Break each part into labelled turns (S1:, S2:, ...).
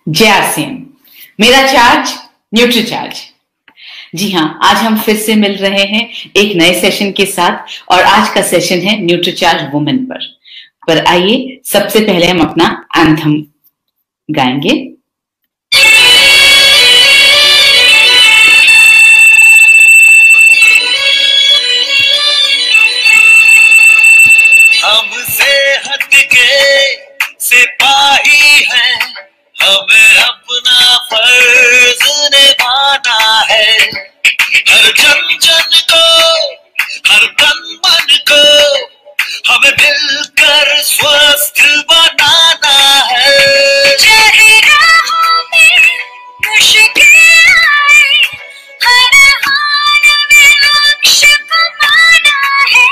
S1: जयासिम, मेरा charge Nutricharge. जी हाँ, आज हम फिर से मिल रहे हैं एक नए सेशन के साथ और आज का सेशन है न्यूट्रीचार्ज वुमेन पर आइए सबसे पहले हम अपना एंथम गाएंगे।
S2: हम सेहत के सिपाही हैं, हमें अपना फर्ज निभाना है। हर जन जन को, हर तन मन को हमें मिलकर स्वस्थ बनाना है।
S3: चाहे राहों में मुश्किल आए, हर हाल में लक्ष्य पाना है।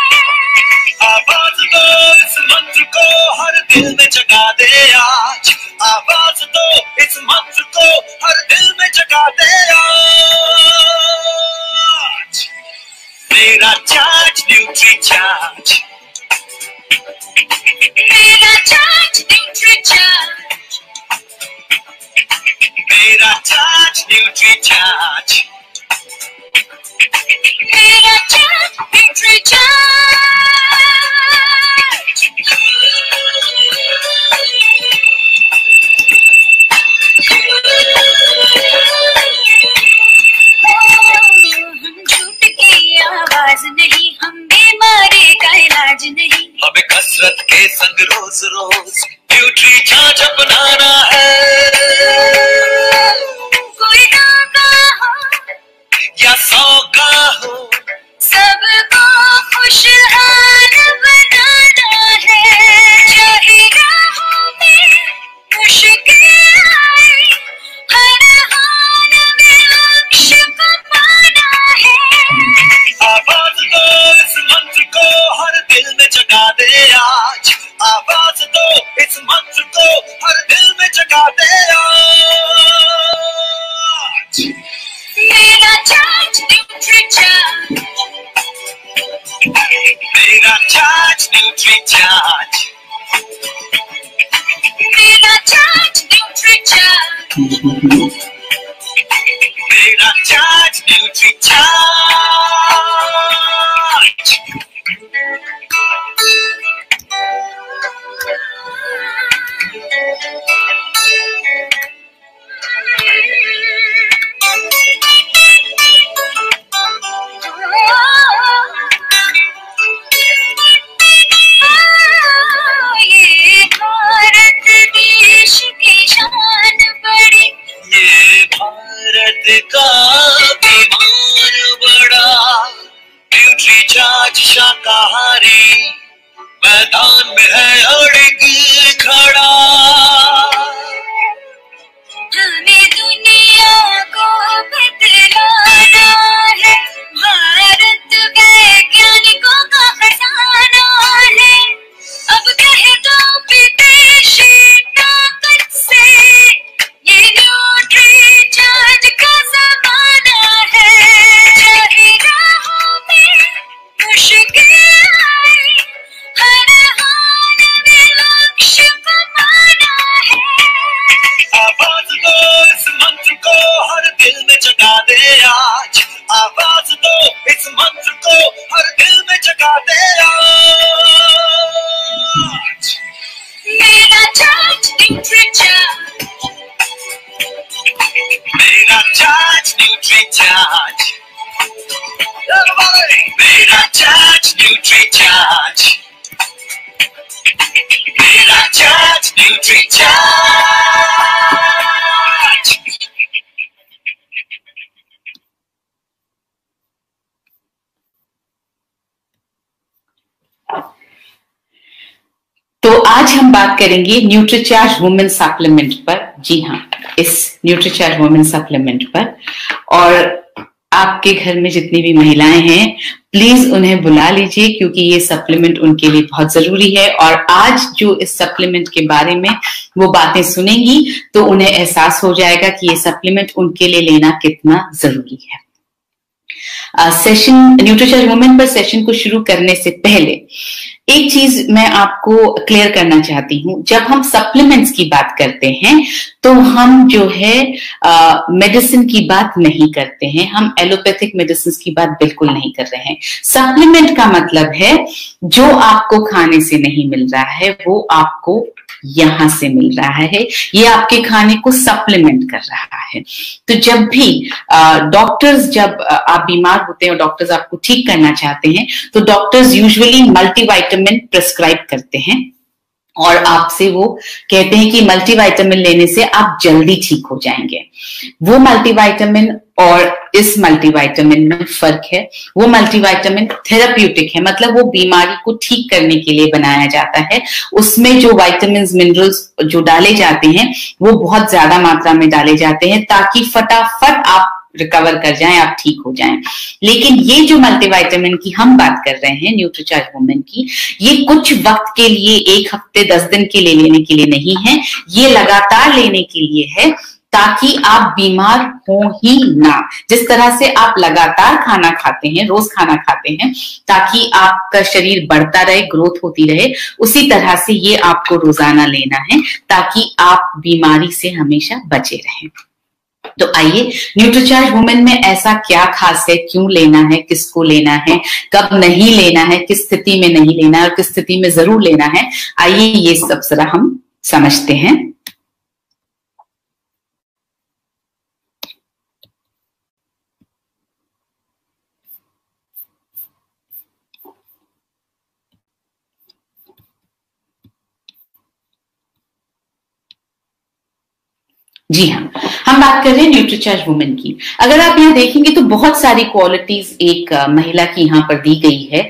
S2: आवाज दो इस मंत्र को हर दिल में जगा दे आज। आवाज दो इस मंत्र को हर दिल में जगा दे आज। मेरा चार्ज न्यूट्री चार्ज,
S3: मेरा चार्ज न्यूट्री चार्ज,
S2: मेरा चार्ज न्यूट्री चार्ज,
S3: मेरा चार्ज न्यूट्री चार्ज। हम झूठ की आवाज नहीं, हम बीमारी का इलाज नहीं।
S2: हमें कसरत के संग रोज रोज न्यूट्री चार्ज अपनाना है।
S3: कोई नाका हो
S2: या 100 का हो,
S3: सबको खुशहाल बनाना है। चाहे राहों में मुश्किल आए, हर हाल में लक्ष्य पाना है।
S2: आवाज दो इस मंत्र को हर दिल में जगा दे आज। आवाज दो इस मंत्र को हर दिल में जगा दे आज।
S3: मेरा चार्ज न्यूट्री चार्ज,
S2: मेरा चार्ज न्यूट्री चार्ज,
S3: मेरा चार्ज न्यूट्री चार्ज,
S2: मेरा चार्ज न्यूट्री चार्ज।
S3: ये भारत देश की शान बड़ी,
S2: ये भारत का अभिमान बड़ा। न्यूट्री चार्ज शाकाहारी मैदान में है अड़िग खड़ा।
S3: हमें दुनिया को बदलाना है। भारत वैज्ञानिकों का खजाना है। अब कह दो विदेशी ताकत से, ये न्यूट्री चार्ज का जमाना है। चाहे राहों में मुश्किल आए, हर हाल में लक्ष्य पाना है।
S2: आवाज दो इस मंत्र को हर दिल में जगा दे आज। आवाज दो इस मंत्र को हर दिल में जगा दे आज।
S3: मेरा चार्ज न्यूट्री चार्ज,
S2: मेरा चार्ज न्यूट्री चार्ज, मेरा चार्ज न्यूट्री चार्ज, मेरा चार्ज न्यूट्री चार्ज।
S1: तो आज हम बात करेंगे न्यूट्रीचार्ज वुमेन सप्लीमेंट पर। जी हाँ, इस न्यूट्रीचार्ज वुमेन सप्लीमेंट पर। और आपके घर में जितनी भी महिलाएं हैं प्लीज उन्हें बुला लीजिए क्योंकि ये सप्लीमेंट उनके लिए बहुत जरूरी है। और आज जो इस सप्लीमेंट के बारे में वो बातें सुनेंगी तो उन्हें एहसास हो जाएगा कि ये सप्लीमेंट उनके लिए लेना कितना जरूरी है। सेशन न्यूट्रीचार्ज वुमेन पर सेशन को शुरू करने से पहले एक चीज मैं आपको क्लियर करना चाहती हूँ, जब हम सप्लीमेंट्स की बात करते हैं तो हम जो है मेडिसिन की बात नहीं करते हैं, हम एलोपैथिक मेडिसिन की बात बिल्कुल नहीं कर रहे हैं। सप्लीमेंट का मतलब है जो आपको खाने से नहीं मिल रहा है वो आपको यहां से मिल रहा है, ये आपके खाने को सप्लीमेंट कर रहा है। तो जब भी डॉक्टर्स, जब आप बीमार होते हैं और डॉक्टर्स आपको ठीक करना चाहते हैं तो डॉक्टर्स यूजुअली मल्टीविटामिन प्रिस्क्राइब करते हैं और आपसे वो कहते हैं कि मल्टीविटामिन लेने से आप जल्दी ठीक हो जाएंगे। वो मल्टीविटामिन और इस मल्टीविटामिन में फर्क है। वो मल्टीविटामिन थेराप्यूटिक है, मतलब वो बीमारी को ठीक करने के लिए बनाया जाता है। उसमें जो विटामिन मिनरल्स जो डाले जाते हैं वो बहुत ज्यादा मात्रा में डाले जाते हैं ताकि फटाफट आप रिकवर कर जाएं, आप ठीक हो जाएं। लेकिन ये जो मल्टीविटामिन की हम बात कर रहे हैं न्यूट्रीचार्ज वुमेन की, ये कुछ वक्त के लिए, 1 हफ्ते 10 दिन के लिए लेने के लिए नहीं है, ये लगातार लेने के लिए है ताकि आप बीमार हो ही ना। जिस तरह से आप लगातार खाना खाते हैं, रोज खाना खाते हैं ताकि आपका शरीर बढ़ता रहे, ग्रोथ होती रहे, उसी तरह से ये आपको रोजाना लेना है ताकि आप बीमारी से हमेशा बचे रहें। तो आइए, न्यूट्रीचार्ज वुमेन में ऐसा क्या खास है, क्यों लेना है, किसको लेना है, कब नहीं लेना है, किस स्थिति में नहीं लेना है और किस स्थिति में जरूर लेना है, आइए ये सब जरा हम समझते हैं। जी हाँ, हम बात कर रहे हैं न्यूट्रीचार्ज वुमेन की। अगर आप यहाँ देखेंगे तो बहुत सारी क्वालिटीज एक महिला की यहाँ पर दी गई है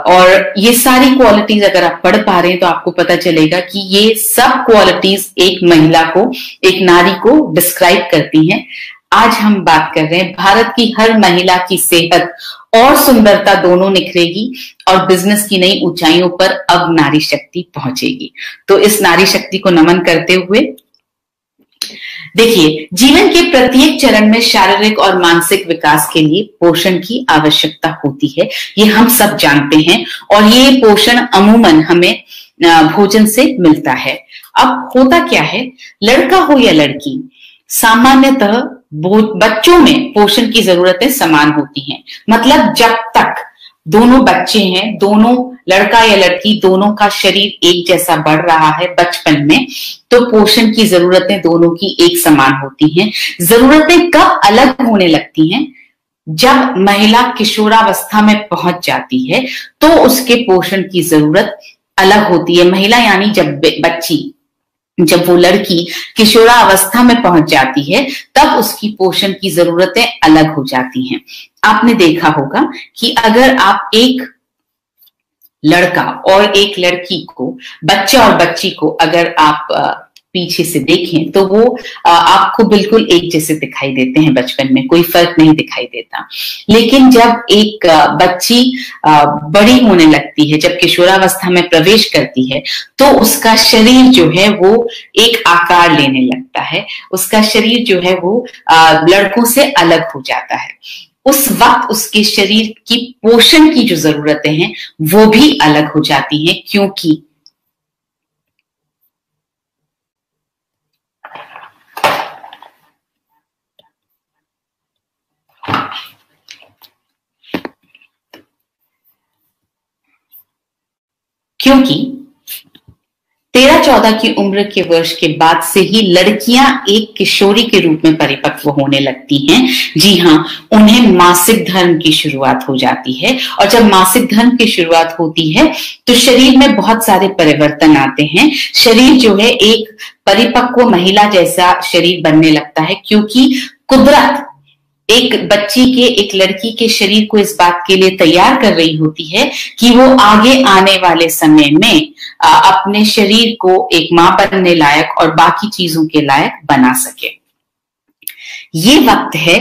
S1: और ये सारी क्वालिटीज अगर आप पढ़ पा रहे हैं तो आपको पता चलेगा कि ये सब क्वालिटीज एक महिला को, एक नारी को डिस्क्राइब करती हैं। आज हम बात कर रहे हैं भारत की हर महिला की सेहत और सुंदरता दोनों निखरेगी और बिजनेस की नई ऊंचाइयों पर अब नारी शक्ति पहुंचेगी। तो इस नारी शक्ति को नमन करते हुए देखिए, जीवन के प्रत्येक चरण में शारीरिक और मानसिक विकास के लिए पोषण की आवश्यकता होती है, ये हम सब जानते हैं और ये पोषण अमूमन हमें भोजन से मिलता है। अब होता क्या है, लड़का हो या लड़की, सामान्यतः बच्चों में पोषण की जरूरतें समान होती हैं। मतलब जब तक दोनों बच्चे हैं, दोनों लड़का या लड़की दोनों का शरीर एक जैसा बढ़ रहा है बचपन में, तो पोषण की जरूरतें दोनों की एक समान होती हैं। जरूरतें कब अलग होने लगती हैं, जब महिला किशोरावस्था में पहुंच जाती है तो उसके पोषण की जरूरत अलग होती है। महिला यानी जब बच्ची, जब वो लड़की किशोरावस्था में पहुंच जाती है तब उसकी पोषण की जरूरतें अलग हो जाती हैं। आपने देखा होगा कि अगर आप एक लड़का और एक लड़की को, बच्चा और बच्ची को अगर आप पीछे से देखें तो वो आपको बिल्कुल एक जैसे दिखाई देते हैं बचपन में, कोई फर्क नहीं दिखाई देता। लेकिन जब एक बच्ची बड़ी होने लगती है, जब किशोरावस्था में प्रवेश करती है तो उसका शरीर जो है वो एक आकार लेने लगता है, उसका शरीर जो है वो लड़कों से अलग हो जाता है। उस वक्त उसके शरीर की पोषण की जो जरूरतें हैं वो भी अलग हो जाती हैं, क्योंकि 13-14 की उम्र के वर्ष के बाद से ही लड़कियां एक किशोरी के रूप में परिपक्व होने लगती हैं। जी हाँ, उन्हें मासिक धर्म की शुरुआत हो जाती है और जब मासिक धर्म की शुरुआत होती है तो शरीर में बहुत सारे परिवर्तन आते हैं। शरीर जो है एक परिपक्व महिला जैसा शरीर बनने लगता है, क्योंकि कुदरत एक बच्ची के, एक लड़की के शरीर को इस बात के लिए तैयार कर रही होती है कि वो आगे आने वाले समय में अपने शरीर को एक मां बनने लायक और बाकी चीजों के लायक बना सके। ये वक्त है,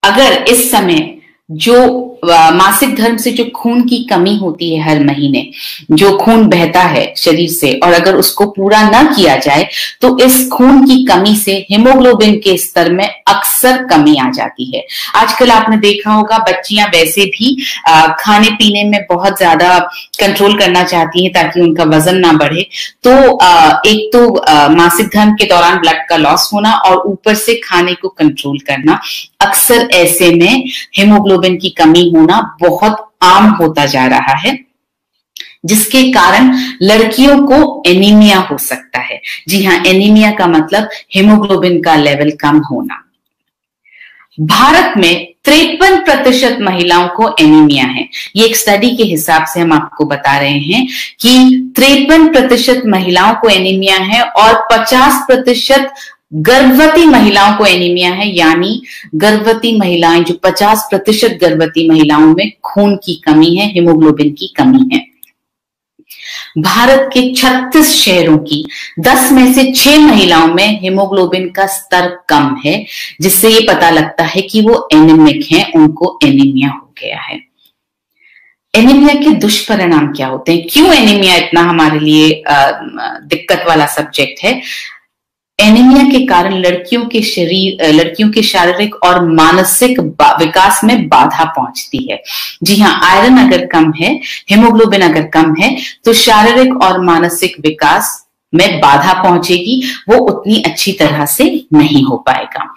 S1: अगर इस समय जो मासिक धर्म से जो खून की कमी होती है, हर महीने जो खून बहता है शरीर से, और अगर उसको पूरा ना किया जाए तो इस खून की कमी से हीमोग्लोबिन के स्तर में अक्सर कमी आ जाती है। आजकल आपने देखा होगा बच्चियां वैसे भी खाने पीने में बहुत ज्यादा कंट्रोल करना चाहती हैं ताकि उनका वजन ना बढ़े। तो एक तो मासिक धर्म के दौरान ब्लड का लॉस होना और ऊपर से खाने को कंट्रोल करना, अक्सर ऐसे में हीमोग्लोबिन की कमी होना बहुत आम होता जा रहा है, जिसके कारण लड़कियों को एनीमिया हो सकता है। जी हाँ, एनीमिया का मतलब हीमोग्लोबिन का लेवल कम होना। भारत में 53% महिलाओं को एनीमिया है। ये एक स्टडी के हिसाब से हम आपको बता रहे हैं कि 53% महिलाओं को एनीमिया है और 50% गर्भवती महिलाओं को एनीमिया है। यानी गर्भवती महिलाएं, जो 50% गर्भवती महिलाओं में खून की कमी है, हीमोग्लोबिन की कमी है। भारत के 36 शहरों की 10 में से 6 महिलाओं में हीमोग्लोबिन का स्तर कम है, जिससे ये पता लगता है कि वो एनीमिक हैं, उनको एनीमिया हो गया है। एनीमिया के दुष्परिणाम क्या होते हैं? क्यों एनीमिया इतना हमारे लिए दिक्कत वाला सब्जेक्ट है? एनीमिया के कारण लड़कियों के शारीरिक और मानसिक विकास में बाधा पहुंचती है। जी हाँ, आयरन अगर कम है, हीमोग्लोबिन अगर कम है, तो शारीरिक और मानसिक विकास में बाधा पहुंचेगी, वो उतनी अच्छी तरह से नहीं हो पाएगा।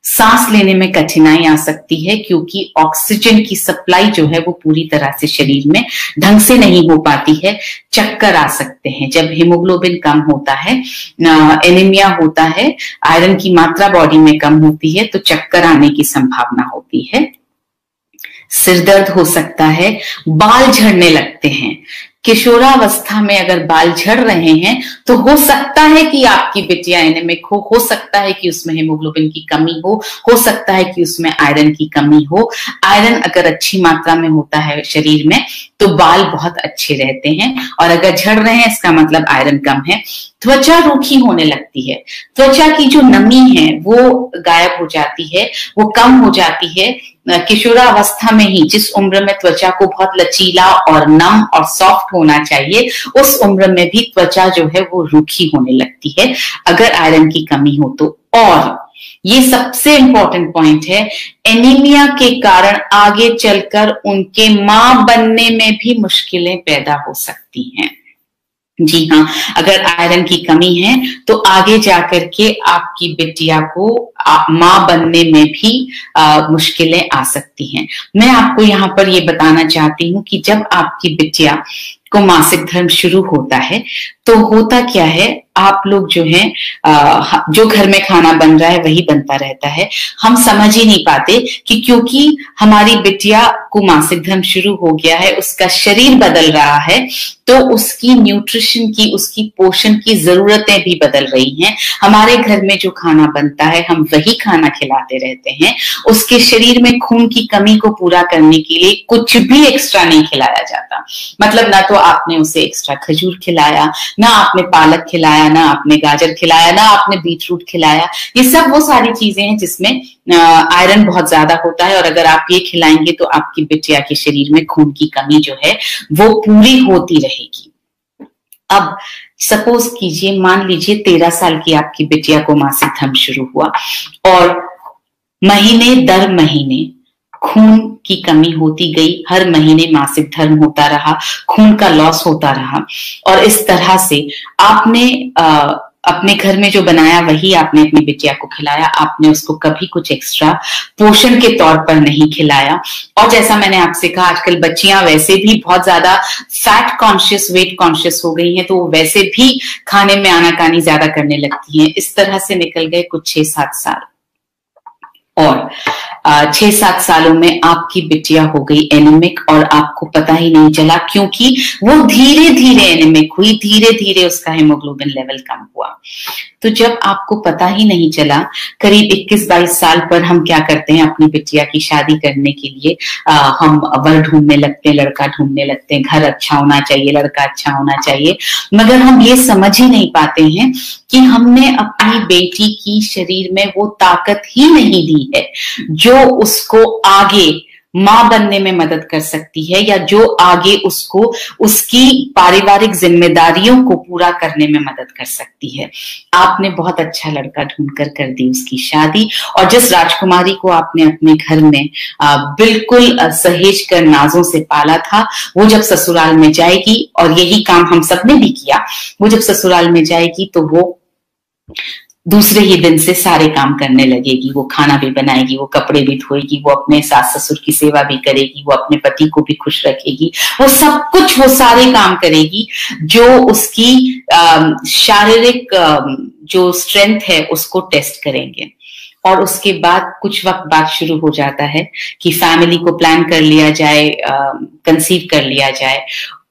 S1: सांस लेने में कठिनाई आ सकती है क्योंकि ऑक्सीजन की सप्लाई जो है वो पूरी तरह से शरीर में ढंग से नहीं हो पाती है। चक्कर आ सकते हैं जब हीमोग्लोबिन कम होता है, एनीमिया होता है, आयरन की मात्रा बॉडी में कम होती है, तो चक्कर आने की संभावना होती है। सिर दर्द हो सकता है, बाल झड़ने लगते हैं। किशोरावस्था में अगर बाल झड़ रहे हैं तो हो सकता है कि आपकी बिटिया एनीमिक हो सकता है कि उसमें हीमोग्लोबिन की कमी हो सकता है कि उसमें आयरन की कमी हो। आयरन अगर अच्छी मात्रा में होता है शरीर में तो बाल बहुत अच्छे रहते हैं, और अगर झड़ रहे हैं इसका मतलब आयरन कम है। त्वचा रूखी होने लगती है, त्वचा की जो नमी है वो गायब हो जाती है, वो कम हो जाती है। किशोरावस्था में ही जिस उम्र में त्वचा को बहुत लचीला और नम और सॉफ्ट होना चाहिए, उस उम्र में भी त्वचा जो है वो रूखी होने लगती है अगर आयरन की कमी हो तो। और ये सबसे इंपॉर्टेंट पॉइंट है, एनीमिया के कारण आगे चलकर उनके मां बनने में भी मुश्किलें पैदा हो सकती हैं। जी हाँ, अगर आयरन की कमी है तो आगे जाकर के आपकी बिटिया को मां बनने में भी मुश्किलें आ सकती हैं। मैं आपको यहाँ पर ये बताना चाहती हूँ कि जब आपकी बिटिया को मासिक धर्म शुरू होता है तो होता क्या है, आप लोग जो है जो घर में खाना बन रहा है वही बनता रहता है। हम समझ ही नहीं पाते कि क्योंकि हमारी बिटिया को मासिक धर्म शुरू हो गया है, उसका शरीर बदल रहा है, तो उसकी न्यूट्रिशन की, उसकी पोषण की जरूरतें भी बदल रही हैं। हमारे घर में जो खाना बनता है हम वही खाना खिलाते रहते हैं। उसके शरीर में खून की कमी को पूरा करने के लिए कुछ भी एक्स्ट्रा नहीं खिलाया जाता। मतलब ना तो आपने उसे एक्स्ट्रा खजूर खिलाया, ना आपने पालक खिलाया, ना आपने गाजर खिलाया, ना आपने बीटरूट खिलाया। ये सब वो सारी चीजें हैं जिसमें आयरन बहुत ज्यादा होता है, और अगर आप ये खिलाएंगे तो आपकी बिटिया के शरीर में खून की कमी जो है वो पूरी होती रहेगी। अब सपोज कीजिए, मान लीजिए 13 साल की आपकी बिटिया को मासिक धर्म शुरू हुआ और महीने दर महीने खून की कमी होती गई, हर महीने मासिक धर्म होता रहा, खून का लॉस होता रहा, और इस तरह से आपने अपने घर में जो बनाया वही आपने अपनी बिटिया को खिलाया। आपने उसको कभी कुछ एक्स्ट्रा पोषण के तौर पर नहीं खिलाया। और जैसा मैंने आपसे कहा, आजकल बच्चियां वैसे भी बहुत ज्यादा फैट कॉन्शियस, वेट कॉन्शियस हो गई हैं, तो वो वैसे भी खाने में आनाकानी ज्यादा करने लगती हैं। इस तरह से निकल गए कुछ 6-7 साल, और 6-7 सालों में आपकी बिटिया हो गई एनीमिक और आपको पता ही नहीं चला, क्योंकि वो धीरे धीरे एनीमिक हुई, धीरे धीरे उसका हीमोग्लोबिन लेवल कम हुआ। तो जब आपको पता ही नहीं चला, करीब 21-22 साल पर हम क्या करते हैं, अपनी बिटिया की शादी करने के लिए हम वर ढूंढने लगते हैं, लड़का ढूंढने लगते हैं। घर अच्छा होना चाहिए, लड़का अच्छा होना चाहिए, मगर हम ये समझ ही नहीं पाते हैं कि हमने अपनी बेटी की शरीर में वो ताकत ही नहीं दी है जो उसको आगे मां बनने में मदद कर सकती है, या जो आगे उसको उसकी पारिवारिक जिम्मेदारियों को पूरा करने में मदद कर सकती है। आपने बहुत अच्छा लड़का ढूंढकर कर दी उसकी शादी, और जिस राजकुमारी को आपने अपने घर में बिल्कुल सहेज कर नाजों से पाला था, वो जब ससुराल में जाएगी, और यही काम हम सबने भी किया, वो जब ससुराल में जाएगी तो वो दूसरे ही दिन से सारे काम करने लगेगी। वो खाना भी बनाएगी, वो कपड़े भी धोएगी, वो अपने सास ससुर की सेवा भी करेगी, वो अपने पति को भी खुश रखेगी, वो सब कुछ, वो सारे काम करेगी जो उसकी शारीरिक जो स्ट्रेंथ है उसको टेस्ट करेंगे। और उसके बाद कुछ वक्त बाद शुरू हो जाता है कि फैमिली को प्लान कर लिया जाए, कंसीव कर लिया जाए।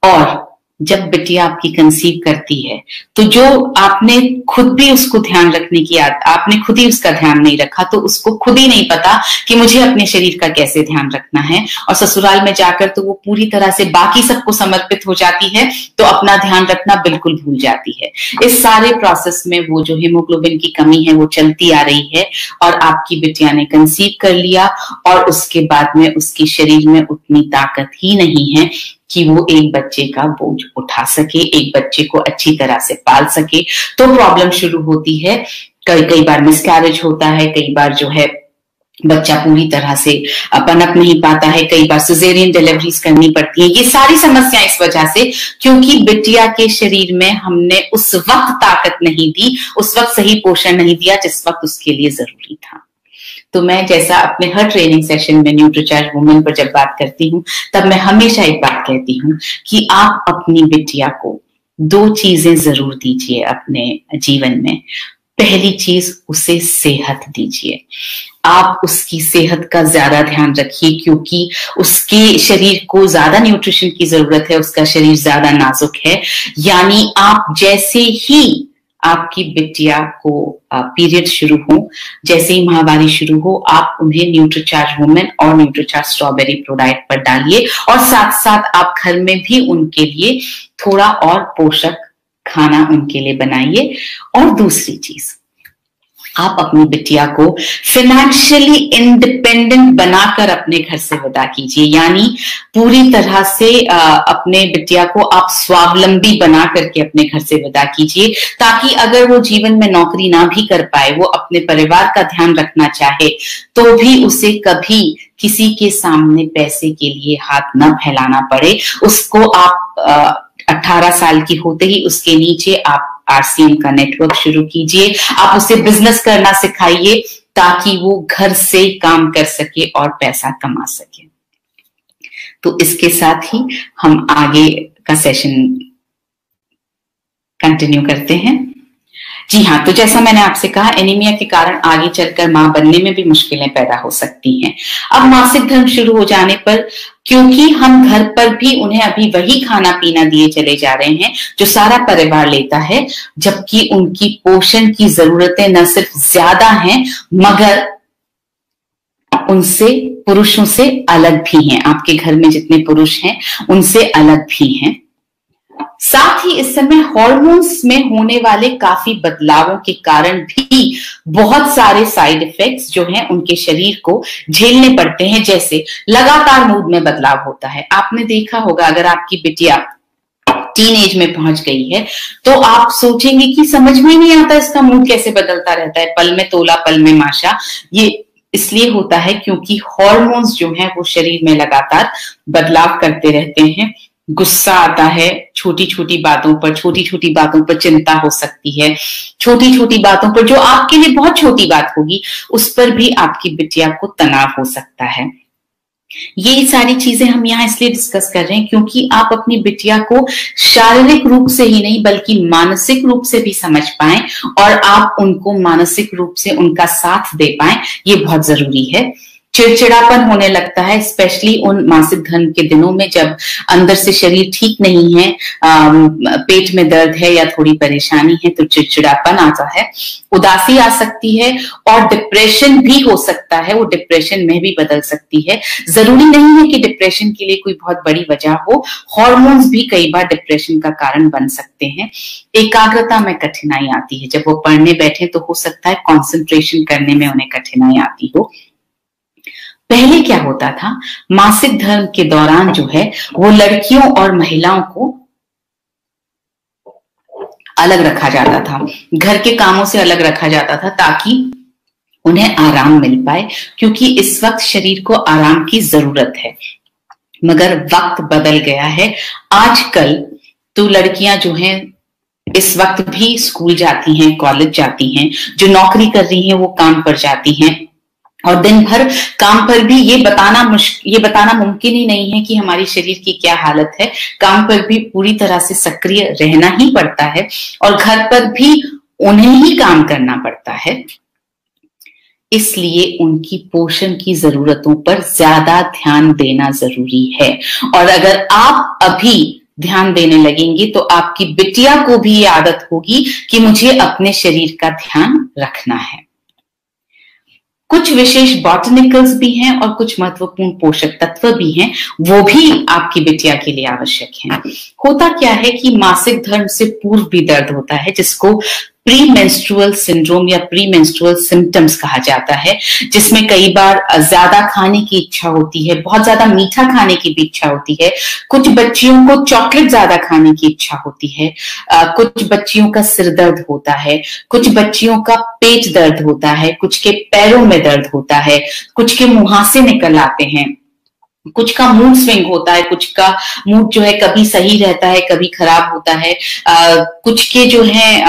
S1: और जब बिटिया आपकी कंसीव करती है तो जो आपने खुद भी उसको ध्यान रखने की आपने खुद ही उसका ध्यान नहीं रखा, तो उसको खुद ही नहीं पता कि मुझे अपने शरीर का कैसे ध्यान रखना है, और ससुराल में जाकर तो वो पूरी तरह से बाकी सबको समर्पित हो जाती है, तो अपना ध्यान रखना बिल्कुल भूल जाती है। इस सारे प्रोसेस में वो जो हीमोग्लोबिन की कमी है वो चलती आ रही है, और आपकी बिटिया ने कंसीव कर लिया, और उसके बाद में उसके शरीर में उतनी ताकत ही नहीं है कि वो एक बच्चे का बोझ उठा सके, एक बच्चे को अच्छी तरह से पाल सके। तो प्रॉब्लम शुरू होती है। कई बार मिसकैरेज होता है, कई बार जो है बच्चा पूरी तरह से पनप नहीं पाता है, कई बार सिजेरियन डिलीवरीज करनी पड़ती है। ये सारी समस्याएं इस वजह से, क्योंकि बिटिया के शरीर में हमने उस वक्त ताकत नहीं दी, उस वक्त सही पोषण नहीं दिया जिस वक्त उसके लिए जरूरी था। तो मैं जैसा अपने हर ट्रेनिंग सेशन में न्यूट्रीचार्ज वुमेन पर जब बात करती हूँ, तब मैं हमेशा एक बात कहती हूँ कि आप अपनी बिटिया को 2 चीजें जरूर दीजिए अपने जीवन में। पहली चीज, उसे सेहत दीजिए। आप उसकी सेहत का ज्यादा ध्यान रखिए, क्योंकि उसके शरीर को ज्यादा न्यूट्रिशन की जरूरत है, उसका शरीर ज्यादा नाजुक है। यानी आप जैसे ही आपकी बिटिया को पीरियड शुरू हो, जैसे ही माहवारी शुरू हो, आप उन्हें न्यूट्रीचार्ज वुमेन और न्यूट्रीचार्ज स्ट्रॉबेरी प्रोडाइट पर डालिए, और साथ साथ आप घर में भी उनके लिए थोड़ा और पोषक खाना उनके लिए बनाइए। और दूसरी चीज, आप अपनी बिटिया को फाइनेंशियली इंडिपेंडेंट बनाकर अपने घर से विदा कीजिए। यानी पूरी तरह से अपने बिटिया को आप स्वावलंबी बना करके अपने घर से विदा कीजिए, ताकि अगर वो जीवन में नौकरी ना भी कर पाए, वो अपने परिवार का ध्यान रखना चाहे, तो भी उसे कभी किसी के सामने पैसे के लिए हाथ न फैलाना पड़े। उसको आप 18 साल की होते ही उसके नीचे आप RCM का नेटवर्क शुरू कीजिए। आप उसे बिजनेस करना सिखाइए, ताकि वो घर से काम कर सके और पैसा कमा सके। तो इसके साथ ही हम आगे का सेशन कंटिन्यू करते हैं। जी हाँ, तो जैसा मैंने आपसे कहा, एनीमिया के कारण आगे चलकर मां बनने में भी मुश्किलें पैदा हो सकती हैं। अब मासिक धर्म शुरू हो जाने पर, क्योंकि हम घर पर भी उन्हें अभी वही खाना पीना दिए चले जा रहे हैं जो सारा परिवार लेता है, जबकि उनकी पोषण की जरूरतें न सिर्फ ज्यादा हैं, मगर उनसे पुरुषों से अलग भी हैं। आपके घर में जितने पुरुष हैं उनसे अलग भी हैं। साथ ही इस समय हार्मोन्स में होने वाले काफी बदलावों के कारण भी बहुत सारे साइड इफेक्ट्स जो हैं उनके शरीर को झेलने पड़ते हैं। जैसे लगातार मूड में बदलाव होता है। आपने देखा होगा, अगर आपकी बिटिया टीन एज में पहुंच गई है तो आप सोचेंगे कि समझ में नहीं आता इसका मूड कैसे बदलता रहता है, पल में तोला पल में माशा। ये इसलिए होता है क्योंकि हार्मोन्स जो हैं वो शरीर में लगातार बदलाव करते रहते हैं। गुस्सा आता है, छोटी छोटी बातों पर चिंता हो सकती है, छोटी छोटी बातों पर जो आपके लिए बहुत छोटी बात होगी उस पर भी आपकी बिटिया को तनाव हो सकता है। ये सारी चीजें हम यहाँ इसलिए डिस्कस कर रहे हैं क्योंकि आप अपनी बिटिया को शारीरिक रूप से ही नहीं बल्कि मानसिक रूप से भी समझ पाएं और आप उनको मानसिक रूप से उनका साथ दे पाएं, ये बहुत जरूरी है। चिड़चिड़ापन होने लगता है, स्पेशली उन मासिक धर्म के दिनों में जब अंदर से शरीर ठीक नहीं है, पेट में दर्द है या थोड़ी परेशानी है तो चिड़चिड़ापन आता है, उदासी आ सकती है और डिप्रेशन भी हो सकता है। वो डिप्रेशन में भी बदल सकती है। जरूरी नहीं है कि डिप्रेशन के लिए कोई बहुत बड़ी वजह हो, हार्मोन्स भी कई बार डिप्रेशन का कारण बन सकते हैं। एकाग्रता में कठिनाई आती है, जब वो पढ़ने बैठे तो हो सकता है कंसंट्रेशन करने में उन्हें कठिनाई आती हो। पहले क्या होता था, मासिक धर्म के दौरान जो है वो लड़कियों और महिलाओं को अलग रखा जाता था, घर के कामों से अलग रखा जाता था ताकि उन्हें आराम मिल पाए, क्योंकि इस वक्त शरीर को आराम की जरूरत है। मगर वक्त बदल गया है। आजकल तो लड़कियां जो हैं इस वक्त भी स्कूल जाती हैं, कॉलेज जाती हैं, जो नौकरी कर रही हैं वो काम पर जाती हैं, और दिन भर काम पर भी ये बताना मुमकिन ही नहीं है कि हमारी शरीर की क्या हालत है। काम पर भी पूरी तरह से सक्रिय रहना ही पड़ता है और घर पर भी उन्हें ही काम करना पड़ता है। इसलिए उनकी पोषण की जरूरतों पर ज्यादा ध्यान देना जरूरी है। और अगर आप अभी ध्यान देने लगेंगे तो आपकी बिटिया को भी ये आदत होगी कि मुझे अपने शरीर का ध्यान रखना है। कुछ विशेष बॉटनिकल्स भी हैं और कुछ महत्वपूर्ण पोषक तत्व भी हैं, वो भी आपकी बिटिया के लिए आवश्यक हैं। होता क्या है कि मासिक धर्म से पूर्व भी दर्द होता है, जिसको प्री मेंस्ट्रुअल सिंड्रोम या प्री मेंस्ट्रुअल सिम्टम्स कहा जाता है, जिसमें कई बार ज्यादा खाने की इच्छा होती है, बहुत ज्यादा मीठा खाने की भी इच्छा होती है, कुछ बच्चियों को चॉकलेट ज्यादा खाने की इच्छा होती है, कुछ बच्चियों का सिर दर्द होता है, कुछ बच्चियों का पेट दर्द होता है, कुछ के पैरों में दर्द होता है, कुछ के मुहासे निकल आते हैं, कुछ का मूड स्विंग होता है, कुछ का मूड जो है कभी सही रहता है कभी खराब होता है, कुछ के जो है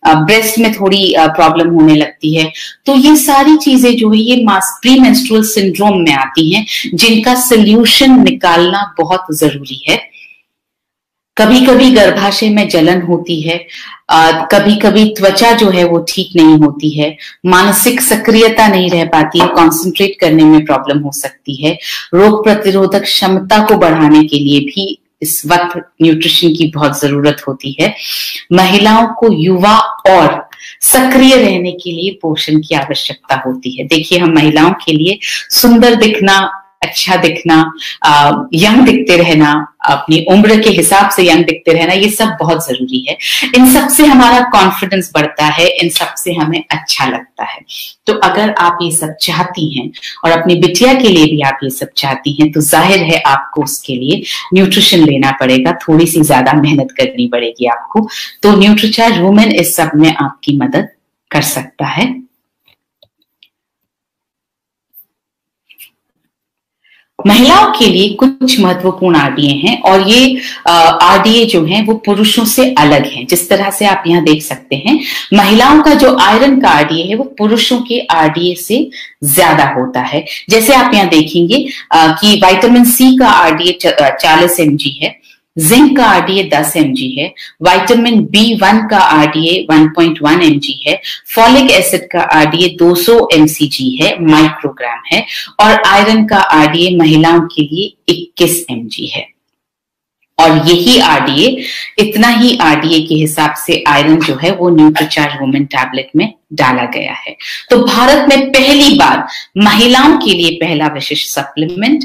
S1: ब्रेस्ट में थोड़ी प्रॉब्लम होने लगती है। तो ये सारी चीजें जो है ये प्री मेंस्ट्रुअल सिंड्रोम में आती हैं, जिनका सोल्यूशन निकालना बहुत जरूरी है। कभी कभी गर्भाशय में जलन होती है, कभी कभी त्वचा जो है वो ठीक नहीं होती है, मानसिक सक्रियता नहीं रह पाती है, कंसंट्रेट करने में प्रॉब्लम हो सकती है, रोग प्रतिरोधक क्षमता को बढ़ाने के लिए भी इस वक्त न्यूट्रिशन की बहुत जरूरत होती है। महिलाओं को युवा और सक्रिय रहने के लिए पोषण की आवश्यकता होती है। देखिए, हम महिलाओं के लिए सुंदर दिखना, अच्छा दिखना, यंग दिखते रहना, अपनी उम्र के हिसाब से यंग दिखते रहना, ये सब बहुत जरूरी है। इन सब से हमारा कॉन्फिडेंस बढ़ता है, इन सब से हमें अच्छा लगता है। तो अगर आप ये सब चाहती हैं और अपनी बिटिया के लिए भी आप ये सब चाहती हैं, तो जाहिर है आपको उसके लिए न्यूट्रिशन लेना पड़ेगा, थोड़ी सी ज्यादा मेहनत करनी पड़ेगी आपको। तो न्यूट्रीचार्ज वुमेन इस सब में आपकी मदद कर सकता है। महिलाओं के लिए कुछ महत्वपूर्ण आरडीए हैं, और ये आरडीए जो हैं वो पुरुषों से अलग हैं। जिस तरह से आप यहाँ देख सकते हैं, महिलाओं का जो आयरन का आरडीए है वो पुरुषों के आरडीए से ज्यादा होता है। जैसे आप यहाँ देखेंगे कि विटामिन सी का आरडीए 40 mg है, जिंक का आरडीए 10 mg है, विटामिन B1 का आरडीए 1.1 mg है, फॉलिक एसिड का आरडीए 200 mcg है, माइक्रोग्राम है, और आयरन का आरडीए महिलाओं के लिए 21 mg है। और यही आरडीए, इतना ही आरडीए के हिसाब से आयरन जो है वो न्यूट्रीचार्ज वुमेन टैबलेट में डाला गया है। तो भारत में पहली बार महिलाओं के लिए पहला विशिष्ट सप्लीमेंट,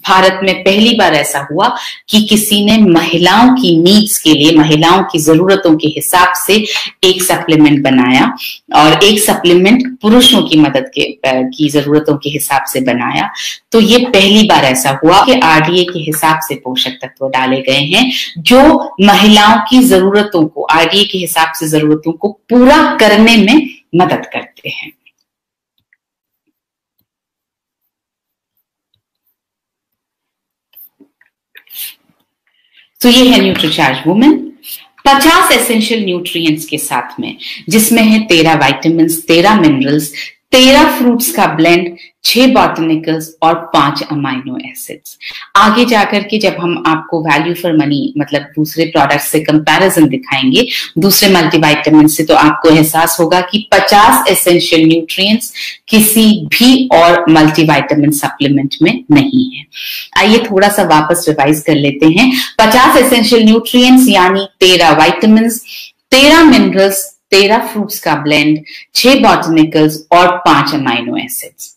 S1: भारत में पहली बार ऐसा हुआ कि किसी ने महिलाओं की नीड्स के लिए, महिलाओं की जरूरतों के हिसाब से एक सप्लीमेंट बनाया, और एक सप्लीमेंट पुरुषों की मदद की जरूरतों के हिसाब से बनाया। तो ये पहली बार ऐसा हुआ कि आरडीए के हिसाब से पोषक तत्व डाले गए हैं जो महिलाओं की जरूरतों को, आरडीए के हिसाब से जरूरतों को पूरा करने में मदद करते हैं। तो ये है न्यूट्रीचार्ज वुमेन 50 एसेंशियल न्यूट्रिएंट्स के साथ में, जिसमें है 13 विटामिन्स, 13 मिनरल्स, 13 फ्रूट्स का ब्लेंड, 6 बॉटनिकल्स और 5 अमाइनो एसिड्स। आगे जाकर के जब हम आपको वैल्यू फॉर मनी मतलब दूसरे प्रोडक्ट्स से कंपैरिजन दिखाएंगे, दूसरे मल्टीविटामिन से, तो आपको एहसास होगा कि 50 एसेंशियल न्यूट्रिएंट्स किसी भी और मल्टीविटामिन सप्लीमेंट में नहीं है। आइए थोड़ा सा वापस रिवाइज कर लेते हैं। 50 एसेंशियल न्यूट्रिएंट्स यानी 13 विटामिन, 13 मिनरल्स, 13 फ्रूट्स का ब्लेंड, 6 बॉटनिकल्स और 5 अमाइनो एसिड्स।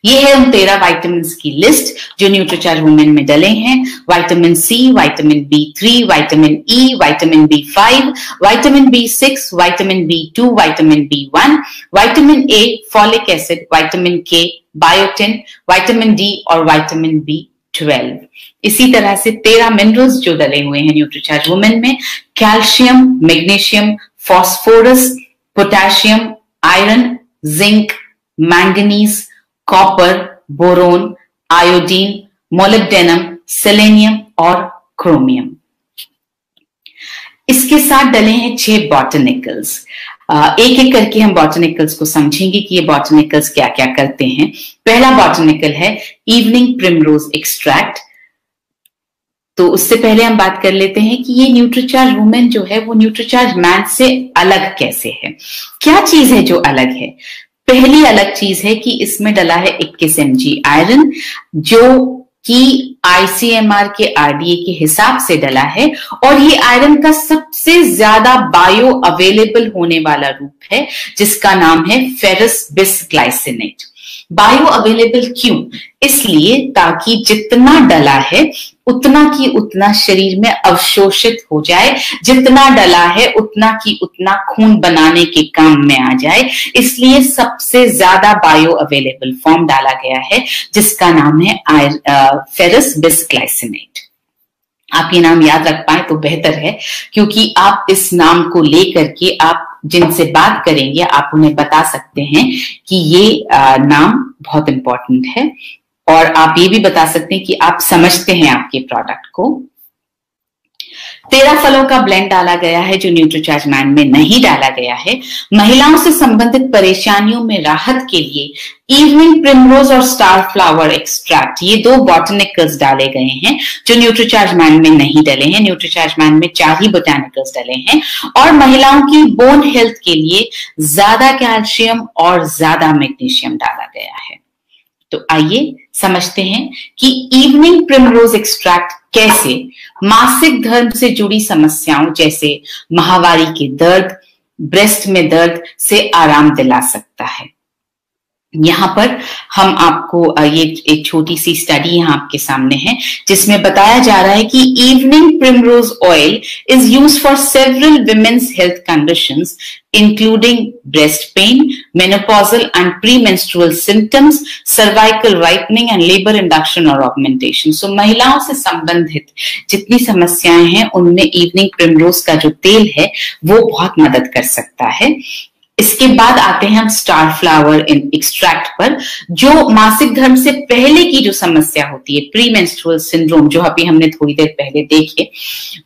S1: ये है उन 13 विटामिन की लिस्ट जो न्यूट्रीचार्ज वुमेन में डले हैं। Vitamin C, vitamin B3, vitamin E, vitamin B5, vitamin B6, vitamin B2, vitamin B1, vitamin A, folic acid, vitamin K, biotin, vitamin D और विटामिन B12। इसी तरह से 13 मिनरल्स जो डले हुए हैं न्यूट्रीचार्ज वुमेन में, calcium, magnesium, phosphorus, potassium, iron, zinc, manganese, copper, boron, iodine, molybdenum, selenium और क्रोमियम। इसके साथ डले हैं 6 बॉटनिकल्स। एक एक करके हम बॉटनिकल्स को समझेंगे कि ये बॉटनिकल्स क्या क्या करते हैं। पहला बॉटनिकल है इवनिंग प्रिमरोज एक्सट्रैक्ट। तो उससे पहले हम बात कर लेते हैं कि ये न्यूट्रीचार्ज वुमेन जो है वो न्यूट्रीचार्ज मैन से अलग कैसे है, क्या चीज है जो अलग है। पहली अलग चीज है कि इसमें डला है 21 mg आयरन, जो कि ICMR के RDA के हिसाब से डला है, और ये आयरन का सबसे ज्यादा बायो अवेलेबल होने वाला रूप है जिसका नाम है फेरस बिसग्लाइसिनेट। बायो अवेलेबल क्यों? इसलिए ताकि जितना डला है उतना की उतना शरीर में अवशोषित हो जाए, जितना डला है उतना की उतना खून बनाने के काम में आ जाए। इसलिए सबसे ज्यादा बायो अवेलेबल फॉर्म डाला गया है जिसका नाम है फेरस बिसग्लाइसिनेट। आप ये नाम याद रख पाए तो बेहतर है, क्योंकि आप इस नाम को लेकर के आप जिनसे बात करेंगे आप उन्हें बता सकते हैं कि ये नाम बहुत इंपॉर्टेंट है, और आप ये भी बता सकते हैं कि आप समझते हैं आपके प्रोडक्ट को। 13 फलों का ब्लेंड डाला गया है जो न्यूट्रीचार्ज मैन में नहीं डाला गया है। महिलाओं से संबंधित परेशानियों में राहत के लिए इवनिंग प्रिमरोज और स्टार फ्लावर एक्सट्रैक्ट, ये 2 बॉटनिकल्स डाले गए हैं जो न्यूट्रीचार्ज मैन में नहीं डले हैं। न्यूट्रीचार्ज मैन में 4 ही बोटानिकल्स डले हैं। और महिलाओं की बोन हेल्थ के लिए ज्यादा कैल्शियम और ज्यादा मैग्नीशियम डाला गया है। तो आइए समझते हैं कि इवनिंग प्रिमरोज एक्सट्रैक्ट कैसे मासिक धर्म से जुड़ी समस्याओं जैसे माहवारी के दर्द, ब्रेस्ट में दर्द से आराम दिला सकता है। यहाँ पर हम आपको ये एक छोटी सी स्टडी यहाँ आपके सामने है जिसमें बताया जा रहा है कि evening primrose oil is used for several women's health conditions including breast pain, menopausal and premenstrual symptoms, cervical whitening and labor induction or augmentation. So महिलाओं से संबंधित जितनी समस्याएं हैं उनमें इवनिंग प्रिमरोज का जो तेल है वो बहुत मदद कर सकता है। इसके बाद आते हैं हम स्टार फ्लावर एक्सट्रैक्ट पर, जो मासिक धर्म से पहले की जो समस्या होती है, प्री मेंस्ट्रुअल सिंड्रोम, जो अभी हमने थोड़ी देर पहले देखे,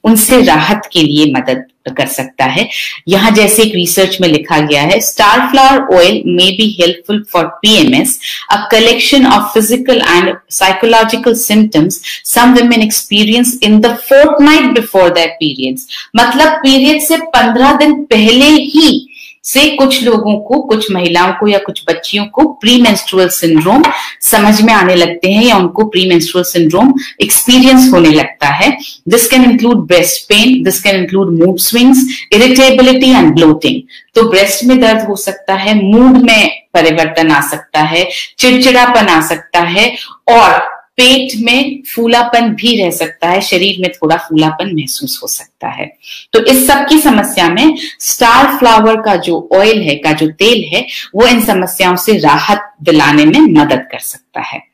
S1: उनसे राहत के लिए मदद कर सकता है। यहाँ जैसे एक रिसर्च में लिखा गया है, star flower oil may be helpful for PMS, a collection of physical and psychological symptoms some women experience in the fortnight before their periods. मतलब पीरियड से 15 दिन पहले ही से कुछ लोगों को, कुछ महिलाओं को या कुछ बच्चियों को प्री मेंस्ट्रुअल सिंड्रोम समझ में आने लगते हैं या उनको प्री मेंस्ट्रुअल सिंड्रोम एक्सपीरियंस होने लगता है। This can include breast pain, this can include mood swings, irritability and bloating. तो ब्रेस्ट में दर्द हो सकता है, मूड में परिवर्तन आ सकता है, चिड़चिड़ापन आ सकता है, और पेट में फूलापन भी रह सकता है, शरीर में थोड़ा फूलापन महसूस हो सकता है। तो इस सब की समस्या में स्टार फ्लावर का जो ऑयल है, का जो तेल है, वो इन समस्याओं से राहत दिलाने में मदद कर सकता है।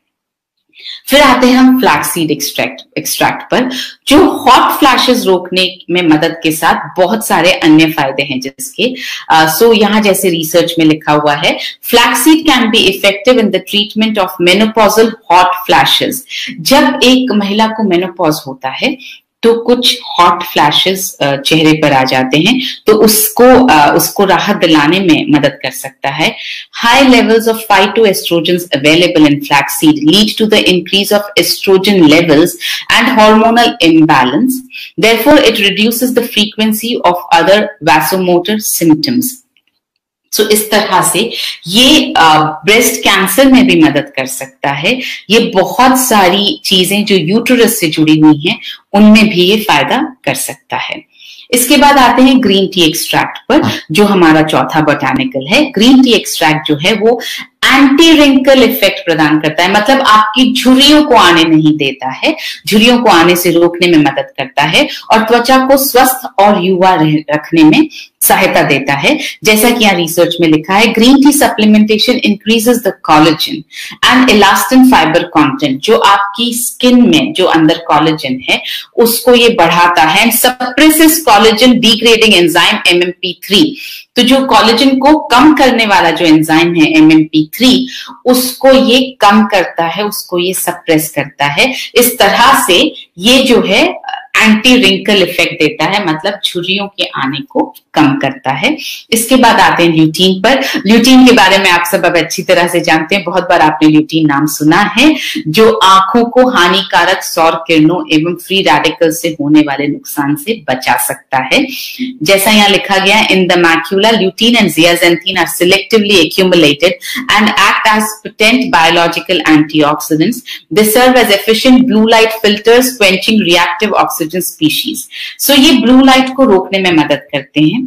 S1: फिर आते हैं हम फ्लैक्सीड एक्सट्रैक्ट पर, जो हॉट फ्लैशेस रोकने में मदद के साथ बहुत सारे अन्य फायदे हैं जिसके सो यहाँ जैसे रिसर्च में लिखा हुआ है, flaxseed can be effective in the treatment of menopausal hot flashes. जब एक महिला को मेनोपॉज होता है तो कुछ हॉट फ्लैशेस चेहरे पर आ जाते हैं, तो उसको राहत दिलाने में मदद कर सकता है। High levels of phytoestrogens available in flaxseed lead to the increase of estrogen levels and hormonal imbalance, therefore it reduces the frequency of other vasomotor symptoms. So इस तरह से ये ब्रेस्ट कैंसर में भी मदद कर सकता है। ये बहुत सारी चीजें जो यूटेरस से जुड़ी हुई हैं उनमें भी ये फायदा कर सकता है। इसके बाद आते हैं ग्रीन टी एक्सट्रैक्ट पर, जो हमारा चौथा बोटानिकल है। ग्रीन टी एक्सट्रैक्ट जो है वो एंटी रिंकल इफेक्ट प्रदान करता है, मतलब आपकी झुर्रियों को आने नहीं देता है, झुर्रियों को आने से रोकने में मदद करता है और त्वचा को स्वस्थ और युवा रखने में सहायता देता है। जैसा कि यहाँ रिसर्च में लिखा है, green T supplementation increases the collagen and elastin fibre content, जो आपकी स्किन में जो अंदर कोलेजन है उसको ये बढ़ाता है, suppresses collagen degrading enzyme MMP3। तो जो कोलेजन को कम करने वाला जो एंजाइम है MMP3, उसको ये कम करता है, उसको ये सप्रेस करता है। इस तरह से ये जो है एंटी रिंकल इफेक्ट देता है, मतलब झुर्रियों के आने को कम करता है। इसके बाद आते हैं ल्यूटीन पर। ल्यूटीन के बारे में आप सब अब अच्छी तरह से जानते हैं, बहुत बार आपने ल्यूटीन नाम सुना है, जो आंखों को हानिकारक सौर किरणों एवं फ्री रेडिकल से होने वाले नुकसान से बचा सकता है। जैसा यहाँ लिखा गया है, in the macula lutein and zeaxanthin are selectively accumulated and act as potent biological antioxidants. They serve as efficient blue light filters quenching reactive oxygen species. So ये ब्लू लाइट को रोकने में मदद करते हैं।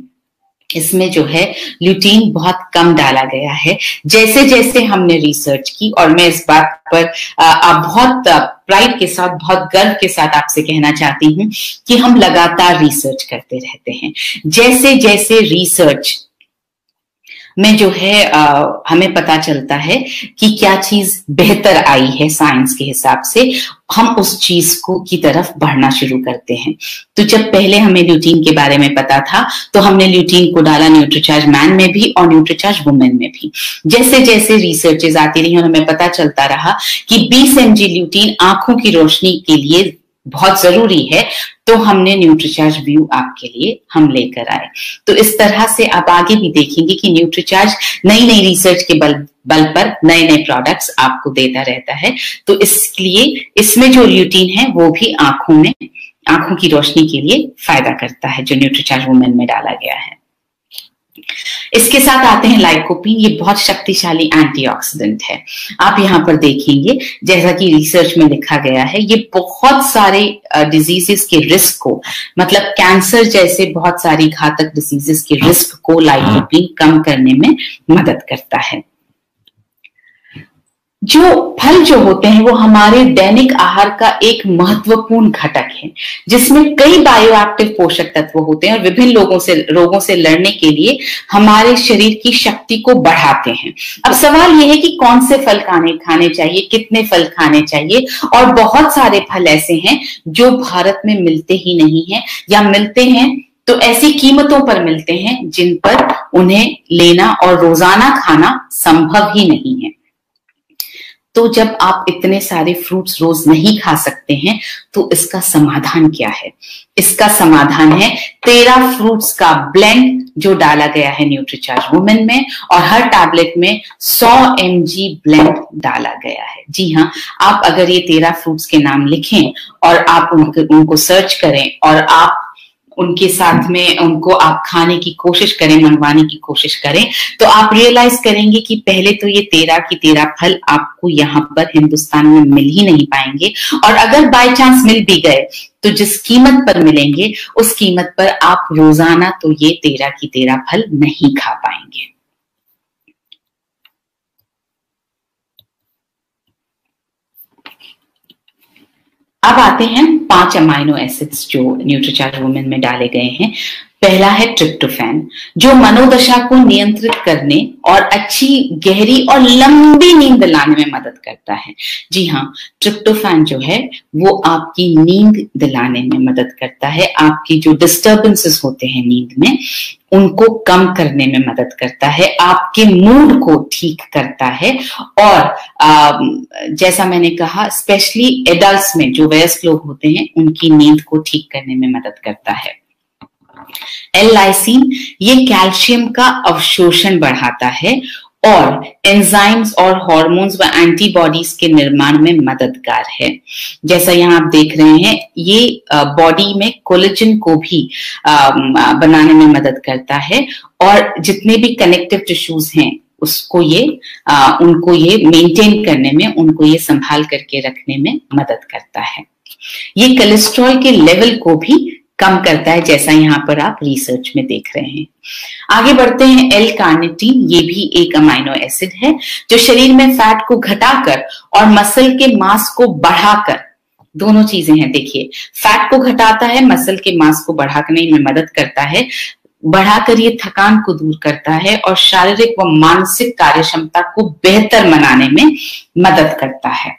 S1: इसमें जो है ल्यूटीन बहुत कम डाला गया है। जैसे जैसे हमने रिसर्च की, और मैं इस बात पर बहुत प्राइड के साथ, बहुत गर्व के साथ आपसे कहना चाहती हूं कि हम लगातार रिसर्च करते रहते हैं। जैसे जैसे रिसर्च में जो है हमें पता चलता है कि क्या चीज बेहतर आई है साइंस के हिसाब से, हम उस चीज को की तरफ बढ़ना शुरू करते हैं। तो जब पहले हमें ल्यूटीन के बारे में पता था तो हमने ल्यूटीन को डाला न्यूट्रीचार्ज मैन में भी और न्यूट्रीचार्ज वुमेन में भी। जैसे जैसे रिसर्चेस आती रही और हमें पता चलता रहा कि 20 mg ल्यूटीन आंखों की रोशनी के लिए बहुत जरूरी है, तो हमने न्यूट्रीचार्ज व्यू आपके लिए हम लेकर आए। तो इस तरह से आप आगे भी देखेंगे कि न्यूट्रीचार्ज नई नई रिसर्च के बल पर नए नए प्रोडक्ट्स आपको देता रहता है। तो इसलिए इसमें जो ल्यूटीन है वो भी आंखों की रोशनी के लिए फायदा करता है, जो न्यूट्रीचार्ज वुमेन में डाला गया है। इसके साथ आते हैं लाइकोपीन। ये बहुत शक्तिशाली एंटीऑक्सीडेंट है। आप यहाँ पर देखेंगे, जैसा कि रिसर्च में लिखा गया है, ये बहुत सारे डिजीजेस के रिस्क को, मतलब कैंसर जैसे बहुत सारी घातक डिजीजेस के रिस्क को लाइकोपीन कम करने में मदद करता है। जो फल जो होते हैं वो हमारे दैनिक आहार का एक महत्वपूर्ण घटक है, जिसमें कई बायोएक्टिव पोषक तत्व होते हैं और विभिन्न रोगों से लड़ने के लिए हमारे शरीर की शक्ति को बढ़ाते हैं। अब सवाल ये है कि कौन से फल खाने चाहिए, कितने फल खाने चाहिए, और बहुत सारे फल ऐसे हैं जो भारत में मिलते ही नहीं है, या मिलते हैं तो ऐसी कीमतों पर मिलते हैं जिन पर उन्हें लेना और रोजाना खाना संभव ही नहीं है। तो जब आप इतने सारे फ्रूट्स रोज नहीं खा सकते हैं तो इसका समाधान क्या है? इसका समाधान है 13 फ्रूट्स का ब्लेंड जो डाला गया है न्यूट्रीचार्ज वुमेन में, और हर टैबलेट में 100 mg ब्लेंड डाला गया है। जी हाँ, आप अगर ये 13 फ्रूट्स के नाम लिखें और आप उनको सर्च करें और आप उनके साथ में उनको आप खाने की कोशिश करें, मंगवाने की कोशिश करें, तो आप रियलाइज करेंगे कि पहले तो ये 13 की 13 फल आपको यहाँ पर हिंदुस्तान में मिल ही नहीं पाएंगे, और अगर बाय चांस मिल भी गए तो जिस कीमत पर मिलेंगे उस कीमत पर आप रोजाना तो ये 13 की 13 फल नहीं खा पाएंगे। अब आते हैं 5 अमाइनो एसिड्स जो न्यूट्रीचार्ज वुमेन में डाले गए हैं। पहला है ट्रिप्टोफैन, जो मनोदशा को नियंत्रित करने और अच्छी गहरी और लंबी नींद दिलाने में मदद करता है। जी हाँ, ट्रिप्टोफैन जो है वो आपकी नींद दिलाने में मदद करता है। आपकी जो डिस्टर्बेंसेस होते हैं नींद में उनको कम करने में मदद करता है, आपके मूड को ठीक करता है, और जैसा मैंने कहा स्पेशली एडल्ट्स में जो वयस्क लोग होते हैं उनकी नींद को ठीक करने में मदद करता है। L-लाइसिन ये कैल्शियम का अवशोषण बढ़ाता है और एंजाइम्स और हार्मोन्स व एंटीबॉडीज के निर्माण में मददगार है। जैसा यहाँ आप देख रहे हैं, ये बॉडी में कोलेजन को भी बनाने में मदद करता है, और जितने भी कनेक्टिव टिश्यूज हैं उसको उनको ये मेंटेन करने में, उनको ये संभाल करके रखने में मदद करता है। ये कोलेस्ट्रॉल के लेवल को भी कम करता है, जैसा यहाँ पर आप रिसर्च में देख रहे हैं। आगे बढ़ते हैं, L-कार्निटीन ये भी एक अमाइनो एसिड है जो शरीर में फैट को घटाकर और मसल के मास को बढ़ाकर, दोनों चीजें हैं। देखिए, फैट को घटाता है, मसल के मास को बढ़ाने में मदद करता है। बढ़ाकर ये थकान को दूर करता है और शारीरिक व मानसिक कार्य क्षमता को बेहतर बनाने में मदद करता है।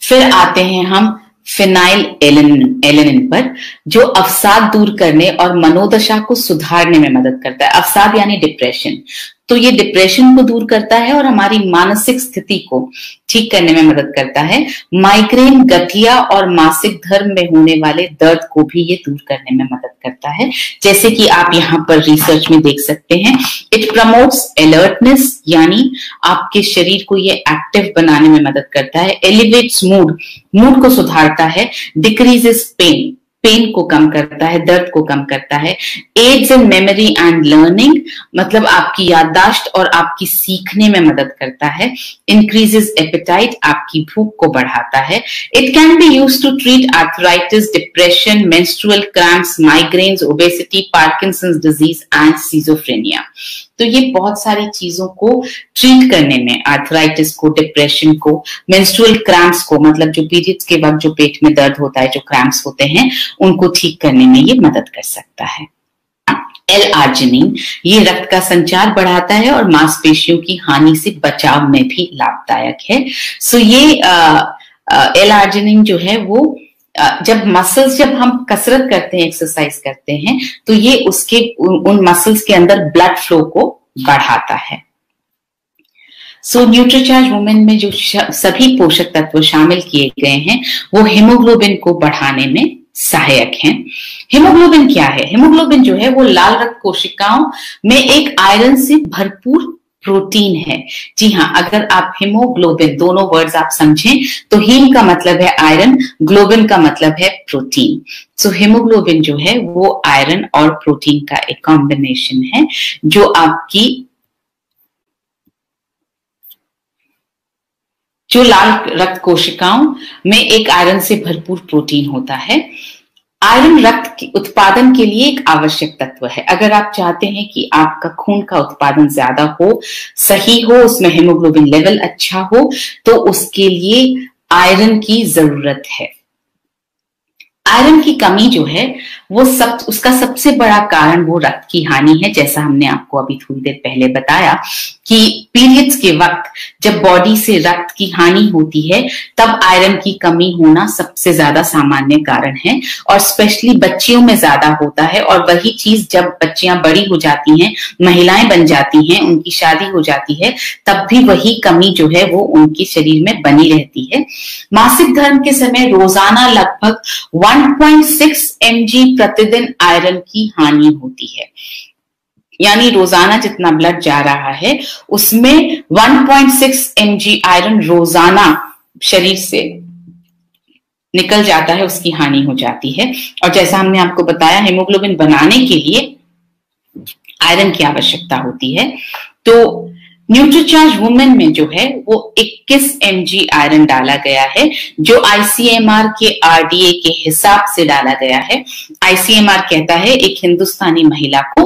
S1: फिर आते हैं हम फिनाइल एलेनिन पर, जो अवसाद दूर करने और मनोदशा को सुधारने में मदद करता है। अवसाद यानी डिप्रेशन, तो ये डिप्रेशन को दूर करता है और हमारी मानसिक स्थिति को ठीक करने में मदद करता है। माइग्रेन, गठिया और मासिक धर्म में होने वाले दर्द को भी ये दूर करने में मदद करता है, जैसे कि आप यहाँ पर रिसर्च में देख सकते हैं। इट प्रमोट्स अलर्टनेस, यानी आपके शरीर को ये एक्टिव बनाने में मदद करता है। एलिवेट्स मूड को सुधारता है। डिक्रीजेस पेन को कम करता है, दर्द को कम करता है। Aids in memory and learning, मतलब आपकी याददाश्त और आपकी सीखने में मदद करता है। इंक्रीजेस एपेटाइट, आपकी भूख को बढ़ाता है। It can be used to treat arthritis, depression, menstrual cramps, migraines, obesity, Parkinson's disease and schizophrenia. तो ये बहुत सारी चीजों को ट्रीट करने में, आर्थराइटिस को, डिप्रेशन को, मेंस्ट्रुअल क्रैम्प्स को, मतलब जो पीरियड्स के वक्त जो पेट में दर्द होता है, जो क्रैम्प्स होते हैं, उनको ठीक करने में ये मदद कर सकता है। एल-आर्जिनिन, ये रक्त का संचार बढ़ाता है और मांसपेशियों की हानि से बचाव में भी लाभदायक है। सो ये एल-आर्जिनिन जो है वो जब हम कसरत करते हैं, एक्सरसाइज करते हैं, तो ये उसके उन मसल्स के अंदर ब्लड फ्लो को बढ़ाता है। सो न्यूट्रीचार्ज वुमेन में जो सभी पोषक तत्व शामिल किए गए हैं वो हीमोग्लोबिन को बढ़ाने में सहायक हैं। हीमोग्लोबिन क्या है? हीमोग्लोबिन जो है वो लाल रक्त कोशिकाओं में एक आयरन से भरपूर प्रोटीन है। जी हाँ, अगर आप हीमोग्लोबिन, दोनों वर्ड्स आप समझें तो हीम का मतलब है आयरन, ग्लोबिन का मतलब है प्रोटीन। सो हीमोग्लोबिन जो है वो आयरन और प्रोटीन का एक कॉम्बिनेशन है जो आपकी जो लाल रक्त कोशिकाओं में एक आयरन से भरपूर प्रोटीन होता है। आयरन रक्त के उत्पादन के लिए एक आवश्यक तत्व है। अगर आप चाहते हैं कि आपका खून का उत्पादन ज्यादा हो, सही हो, उसमें हीमोग्लोबिन लेवल अच्छा हो, तो उसके लिए आयरन की जरूरत है। आयरन की कमी जो है वो उसका सबसे बड़ा कारण वो रक्त की हानि है। जैसा हमने आपको अभी थोड़ी देर पहले बताया कि पीरियड्स के वक्त जब बॉडी से रक्त की हानि होती है तब आयरन की कमी होना सबसे ज्यादा सामान्य कारण है, और स्पेशली बच्चियों में ज्यादा होता है। और वही चीज जब बच्चियां बड़ी हो जाती हैं, महिलाएं बन जाती हैं, उनकी शादी हो जाती है, तब भी वही कमी जो है वो उनके शरीर में बनी रहती है। मासिक धर्म के समय रोजाना लगभग 1.6 mg प्रतिदिन आयरन की हानि होती है। यानी रोजाना जितना ब्लड जा रहा है उसमें 1.6 mg आयरन रोजाना शरीर से निकल जाता है, उसकी हानि हो जाती है। और जैसा हमने आपको बताया, हीमोग्लोबिन बनाने के लिए आयरन की आवश्यकता होती है। तो न्यूट्रीचार्ज वुमेन में जो है वो 21 mg आयरन डाला गया है, जो आईसीएमआर के आरडीए के हिसाब से डाला गया है। आईसीएमआर कहता है एक हिंदुस्तानी महिला को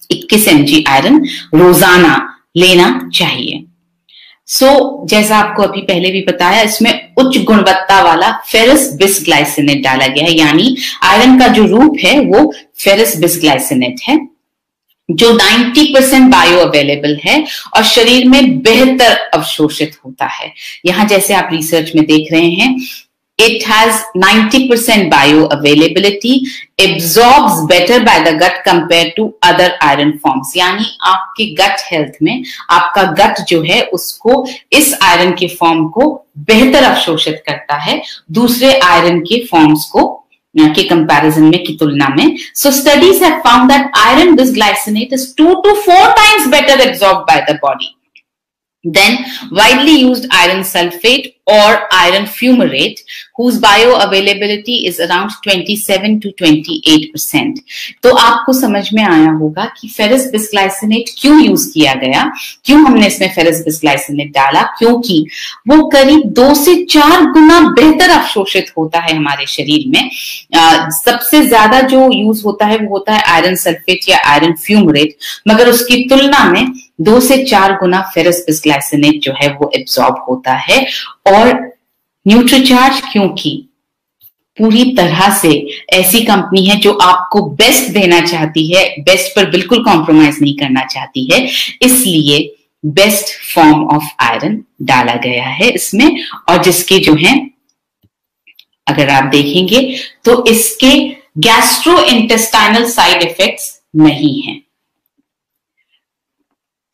S1: 21 mg आयरन रोजाना लेना चाहिए। जैसा आपको अभी पहले भी बताया, इसमें उच्च गुणवत्ता वाला फेरस बिसग्लाइसिनेट डाला गया है। यानी आयरन का जो रूप है वो फेरस बिसग्लाइसिनेट है, जो 90% बायो अवेलेबल है और शरीर में बेहतर अवशोषित होता है। यहां जैसे आप रिसर्च में देख रहे हैं, it has 90% bioavailability, absorbs better by the gut compared to other iron forms। यानी आपके गट हेल्थ में आपका गट जो है उसको इस आयरन के फॉर्म को बेहतर अवशोषित करता है दूसरे आयरन के फॉर्म्स को के कंपैरिजन में की तुलना में। So studies have found that iron bisglycinate is 2 to 4 times better absorbed by the body than widely used iron sulfate or iron fumarate, whose bioavailability is around 27 to 28%। तो आपको समझ में आया होगा कि फेरस बिसग्लाइसिनेट क्यों यूज किया गया, क्यों हमने इसमें फेरस बिसग्लाइसिनेट डाला, क्योंकि वो करीब 2 से 4 गुना बेहतर अवशोषित होता है हमारे शरीर में। सबसे ज्यादा जो यूज होता है वो होता है आयरन सल्फेट या आयरन फ्यूमरेट, मगर उसकी तुलना में 2 से 4 गुना फेरस बिसग्लाइसिनेट जो है वो एब्सॉर्ब होता है। और न्यूट्रीचार्ज क्योंकि पूरी तरह से ऐसी कंपनी है जो आपको बेस्ट देना चाहती है, बेस्ट पर बिल्कुल कॉम्प्रोमाइज नहीं करना चाहती है, इसलिए बेस्ट फॉर्म ऑफ आयरन डाला गया है इसमें। और जिसके जो है अगर आप देखेंगे तो इसके गैस्ट्रोइंटेस्टाइनल साइड इफेक्ट्स नहीं है।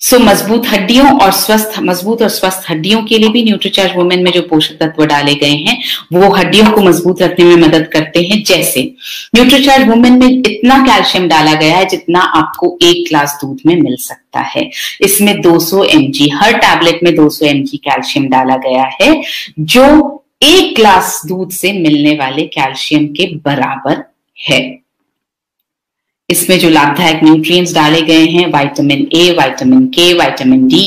S1: मजबूत हड्डियों और स्वस्थ हड्डियों के लिए भी न्यूट्रीचार्ज वुमेन में जो पोषक तत्व डाले गए हैं वो हड्डियों को मजबूत रखने में मदद करते हैं। जैसे न्यूट्रीचार्ज वुमेन में इतना कैल्शियम डाला गया है जितना आपको 1 ग्लास दूध में मिल सकता है। इसमें 200 mg, हर टैबलेट में 200 mg कैल्शियम डाला गया है, जो 1 ग्लास दूध से मिलने वाले कैल्शियम के बराबर है। इसमें जो लाभदायक न्यूट्रिएंट्स डाले गए हैं, विटामिन ए, विटामिन के, vitamin D,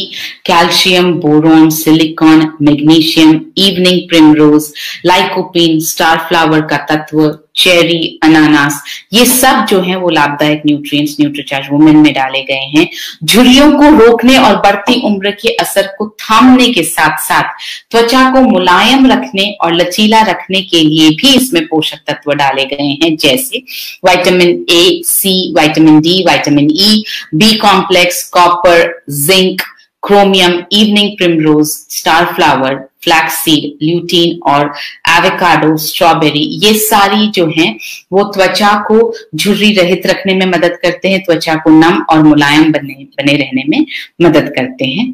S1: calcium, boron, silicon, magnesium, evening primrose, lycopene, star flower का तत्व, चेरी, अनानास, ये सब जो है वो लाभदायक न्यूट्रिएंट्स न्यूट्रीचार्ज वुमेन में डाले गए हैं। झुर्रियों को रोकने और बढ़ती उम्र के असर को थामने के साथ साथ त्वचा को मुलायम रखने और लचीला रखने के लिए भी इसमें पोषक तत्व डाले गए हैं, जैसे vitamin A, C, vitamin D, vitamin E, B complex, copper, zinc, chromium, evening primrose, star flower, flaxseed, lutein और एवोकाडो, स्ट्रॉबेरी, ये सारी जो हैं वो त्वचा को झुर्री रहित रखने में मदद करते हैं, त्वचा को नम और मुलायम बने रहने में मदद करते हैं।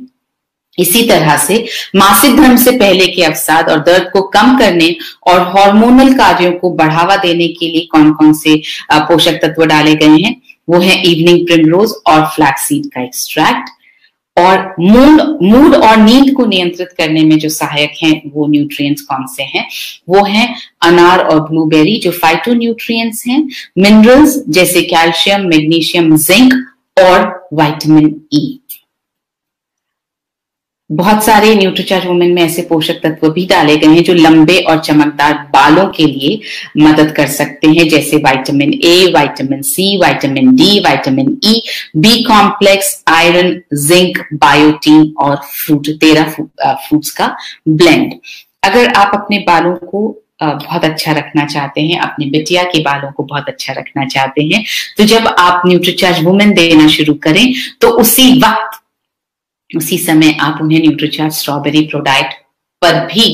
S1: इसी तरह से मासिक धर्म से पहले के अवसाद और दर्द को कम करने और हार्मोनल कार्यों को बढ़ावा देने के लिए कौन कौन से पोषक तत्व डाले गए हैं, वो है इवनिंग प्रिमरोज और फ्लैक्सीड का एक्सट्रैक्ट। और मूड और नींद को नियंत्रित करने में जो सहायक हैं वो न्यूट्रिएंट्स कौन से हैं, वो हैं अनार और ब्लूबेरी जो फाइटो न्यूट्रिएंट्स हैं, मिनरल्स जैसे कैल्शियम, मैग्नीशियम, जिंक और विटामिन ई। बहुत सारे न्यूट्रीचार्ज वुमेन में ऐसे पोषक तत्व भी डाले गए हैं जो लंबे और चमकदार बालों के लिए मदद कर सकते हैं, जैसे vitamin A, vitamin C, vitamin D, vitamin E, B complex, iron, zinc, biotin और 13 फ्रूट्स का ब्लेंड। अगर आप अपने बालों को बहुत अच्छा रखना चाहते हैं, अपनी बिटिया के बालों को बहुत अच्छा रखना चाहते हैं, तो जब आप न्यूट्रीचार्ज वुमेन देना शुरू करें तो उसी समय आप उन्हें न्यूट्रीचार्ज स्ट्रॉबेरी प्रोडाइट पर भी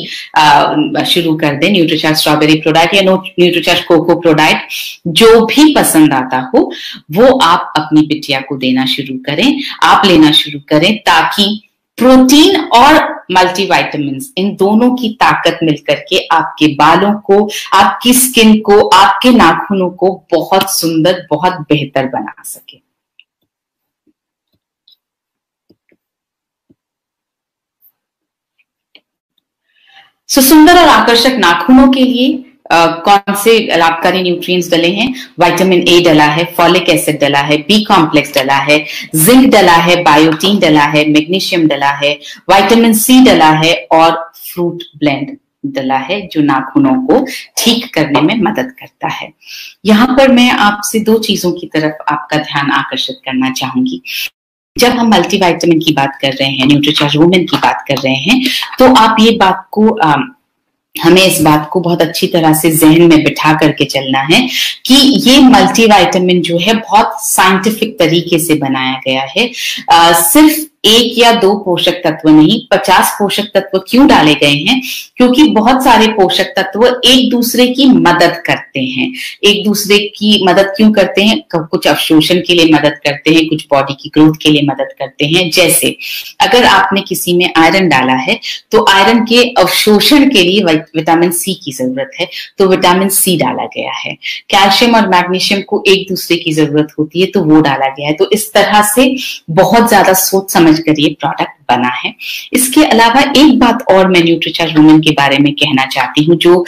S1: शुरू कर दें। न्यूट्रीचार्ज स्ट्रॉबेरी प्रोडाइट या न्यूट्रीचार्ज कोको प्रोडाइट जो भी पसंद आता हो वो आप अपनी बिटिया को देना शुरू करें, आप लेना शुरू करें, ताकि प्रोटीन और मल्टीविटामिन्स इन दोनों की ताकत मिलकर के आपके बालों को, आपकी स्किन को, आपके नाखूनों को बहुत सुंदर, बहुत बेहतर बना सके। सुंदर और आकर्षक नाखूनों के लिए कौन से लाभकारी न्यूट्रिएंट्स डले हैं? विटामिन ए डला है, फॉलिक एसिड डला है, बी कॉम्प्लेक्स डला है, जिंक डला है, बायोटीन डला है, मैग्नीशियम डला है, विटामिन सी डला है और फ्रूट ब्लेंड डला है जो नाखूनों को ठीक करने में मदद करता है। यहाँ पर मैं आपसे 2 चीजों की तरफ आपका ध्यान आकर्षित करना चाहूंगी। जब हम मल्टीविटामिन की बात कर रहे हैं, न्यूट्रीचार्ज वुमेन की बात कर रहे हैं, तो आप ये बात को हमें इस बात को बहुत अच्छी तरह से जहन में बिठा करके चलना है कि ये मल्टीविटामिन जो है बहुत साइंटिफिक तरीके से बनाया गया है। सिर्फ 1 या 2 पोषक तत्व नहीं, 50 पोषक तत्व क्यों डाले गए हैं? क्योंकि बहुत सारे पोषक तत्व एक दूसरे की मदद करते हैं। एक दूसरे की मदद क्यों करते हैं? कुछ अवशोषण के लिए मदद करते हैं, कुछ बॉडी की ग्रोथ के लिए मदद करते हैं। जैसे अगर आपने किसी में आयरन डाला है तो आयरन के अवशोषण के लिए विटामिन सी की जरूरत है, तो विटामिन सी डाला गया है। कैल्शियम और मैग्नीशियम को एक दूसरे की जरूरत होती है, तो वो डाला गया है। तो इस तरह से बहुत ज्यादा सोच समझ कर ये प्रोडक्ट बना है। इसके अलावा एक बात और मैं न्यूट्रीचार्ज वुमेन के बारे में कहना चाहती हूँ जो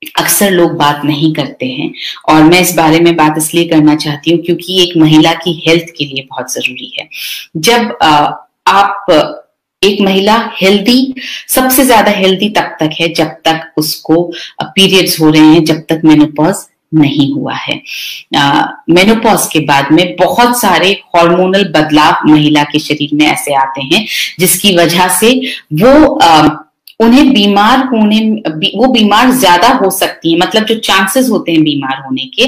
S1: अक्सर लोग बात नहीं करते हैं, और मैं इस बारे में बात इसलिए करना चाहती हूँ क्योंकि एक महिला की हेल्थ के लिए बहुत जरूरी है। जब आप एक महिला हेल्दी, सबसे ज्यादा हेल्दी तब तक है जब तक उसको पीरियड्स हो रहे हैं, जब तक मेनोपॉज नहीं हुआ है। मेनोपॉज के बाद में बहुत सारे हार्मोनल बदलाव महिला के शरीर में ऐसे आते हैं जिसकी वजह से वो उन्हें बीमार होने, वो बीमार ज्यादा हो सकती है, मतलब जो चांसेस होते हैं बीमार होने के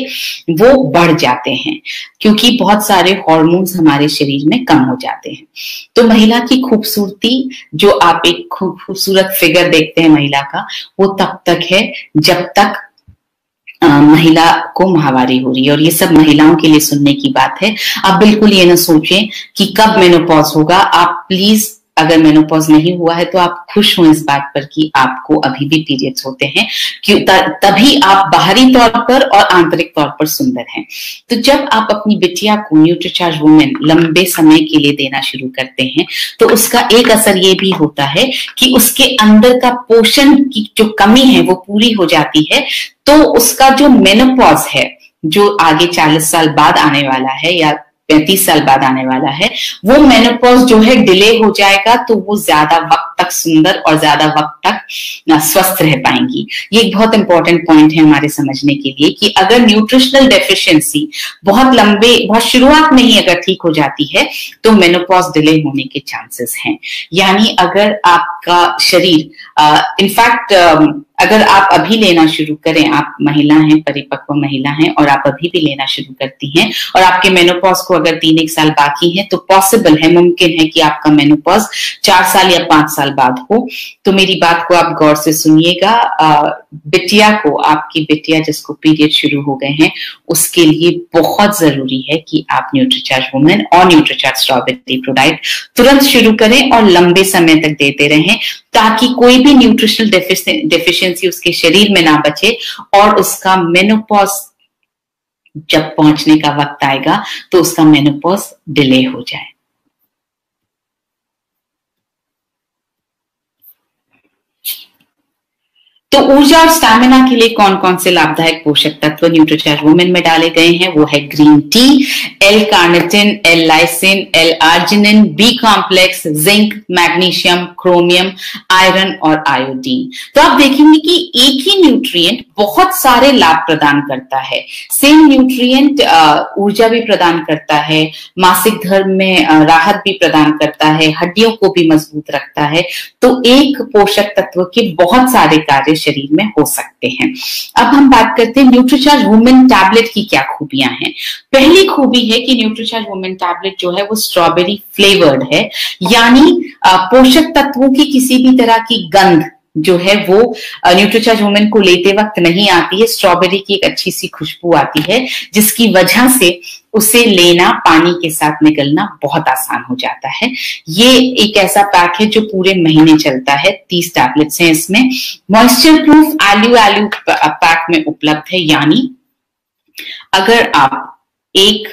S1: वो बढ़ जाते हैं, क्योंकि बहुत सारे हार्मोन्स हमारे शरीर में कम हो जाते हैं। तो महिला की खूबसूरती, जो आप एक खूबसूरत फिगर देखते हैं महिला का, वो तब तक है जब तक महिला को माहवारी हो रही है। और ये सब महिलाओं के लिए सुनने की बात है। आप बिल्कुल ये ना सोचें कि कब मेनोपॉज होगा। आप प्लीज, अगर मेनोपॉज नहीं हुआ है तो आप खुश हो इस बात पर कि आपको अभी भी पीरियड्स होते हैं, क्यों तभी आप बाहरी तौर पर और आंतरिक तौर पर सुंदर हैं। तो जब आप अपनी बिटिया को न्यूट्रीचार्ज वुमेन लंबे समय के लिए देना शुरू करते हैं तो उसका एक असर ये भी होता है कि उसके अंदर का पोषण की जो कमी है वो पूरी हो जाती है। तो उसका जो मेनोपॉज है, जो आगे 40 साल बाद आने वाला है या 35 साल बाद आने वाला है, वो मेनोपॉज जो है डिले हो जाएगा, तो वो ज्यादा वक्त तक सुंदर और ज्यादा वक्त तक स्वस्थ रह पाएंगी। ये एक बहुत इंपॉर्टेंट पॉइंट है हमारे समझने के लिए कि अगर न्यूट्रिशनल डेफिशिएंसी बहुत शुरुआत में ही अगर ठीक हो जाती है तो मेनोपॉज डिले होने के चांसेस हैं। यानी अगर आपका शरीर इनफैक्ट अगर आप अभी लेना शुरू करें, आप महिला हैं, परिपक्व महिला हैं और आप अभी भी लेना शुरू करती हैं और आपके मेनोपॉज को अगर 3-1 साल बाकी है तो पॉसिबल है, मुमकिन है कि आपका मेनोपॉज 4 साल या 5 साल बाद हो। तो मेरी बात को आप गौर से सुनिएगा। बिटिया को, आपकी बिटिया जिसको पीरियड शुरू हो गए हैं, उसके लिए बहुत जरूरी है कि आप न्यूट्रीचार्ज वुमेन और न्यूट्रीचार्ज स्ट्रॉबेरी प्रोडाइट तुरंत शुरू करें और लंबे समय तक देते रहें, ताकि कोई भी न्यूट्रिशनल डेफिशिएंसी उसके शरीर में ना बचे और उसका मेनोपॉज जब पहुंचने का वक्त आएगा तो उसका मेनोपॉज डिले हो जाए। तो ऊर्जा और स्टैमिना के लिए कौन कौन से लाभदायक पोषक तत्व न्यूट्रीचार्ज वुमेन में डाले गए हैं? वो है green tea, L carnitine, L lysine, L arginine, B complex, zinc, magnesium, chromium, iron और आयोडीन। तो आप देखेंगे कि एक ही न्यूट्रिएंट बहुत सारे लाभ प्रदान करता है। सेम न्यूट्रिएंट ऊर्जा भी प्रदान करता है, मासिक धर्म में राहत भी प्रदान करता है, हड्डियों को भी मजबूत रखता है। तो एक पोषक तत्व के बहुत सारे कार्य शरीर में हो सकते हैं। अब हम बात करते हैं न्यूट्रीचार्ज वुमेन टैबलेट की क्या खूबियां हैं। पहली खूबी है कि न्यूट्रीचार्ज वुमेन टैबलेट जो है वो स्ट्रॉबेरी फ्लेवर्ड है, यानी पोषक तत्वों की किसी भी तरह की गंध जो है वो न्यूट्रीचार्ज वुमेन को लेते वक्त नहीं आती है। स्ट्रॉबेरी की एक अच्छी सी खुशबू आती है, जिसकी वजह से उसे लेना, पानी के साथ निकलना बहुत आसान हो जाता है। ये एक ऐसा पैक है जो पूरे महीने चलता है। 30 टैबलेट्स हैं इसमें। मॉइस्चर प्रूफ एल्यू पैक में उपलब्ध है, यानी अगर आप एक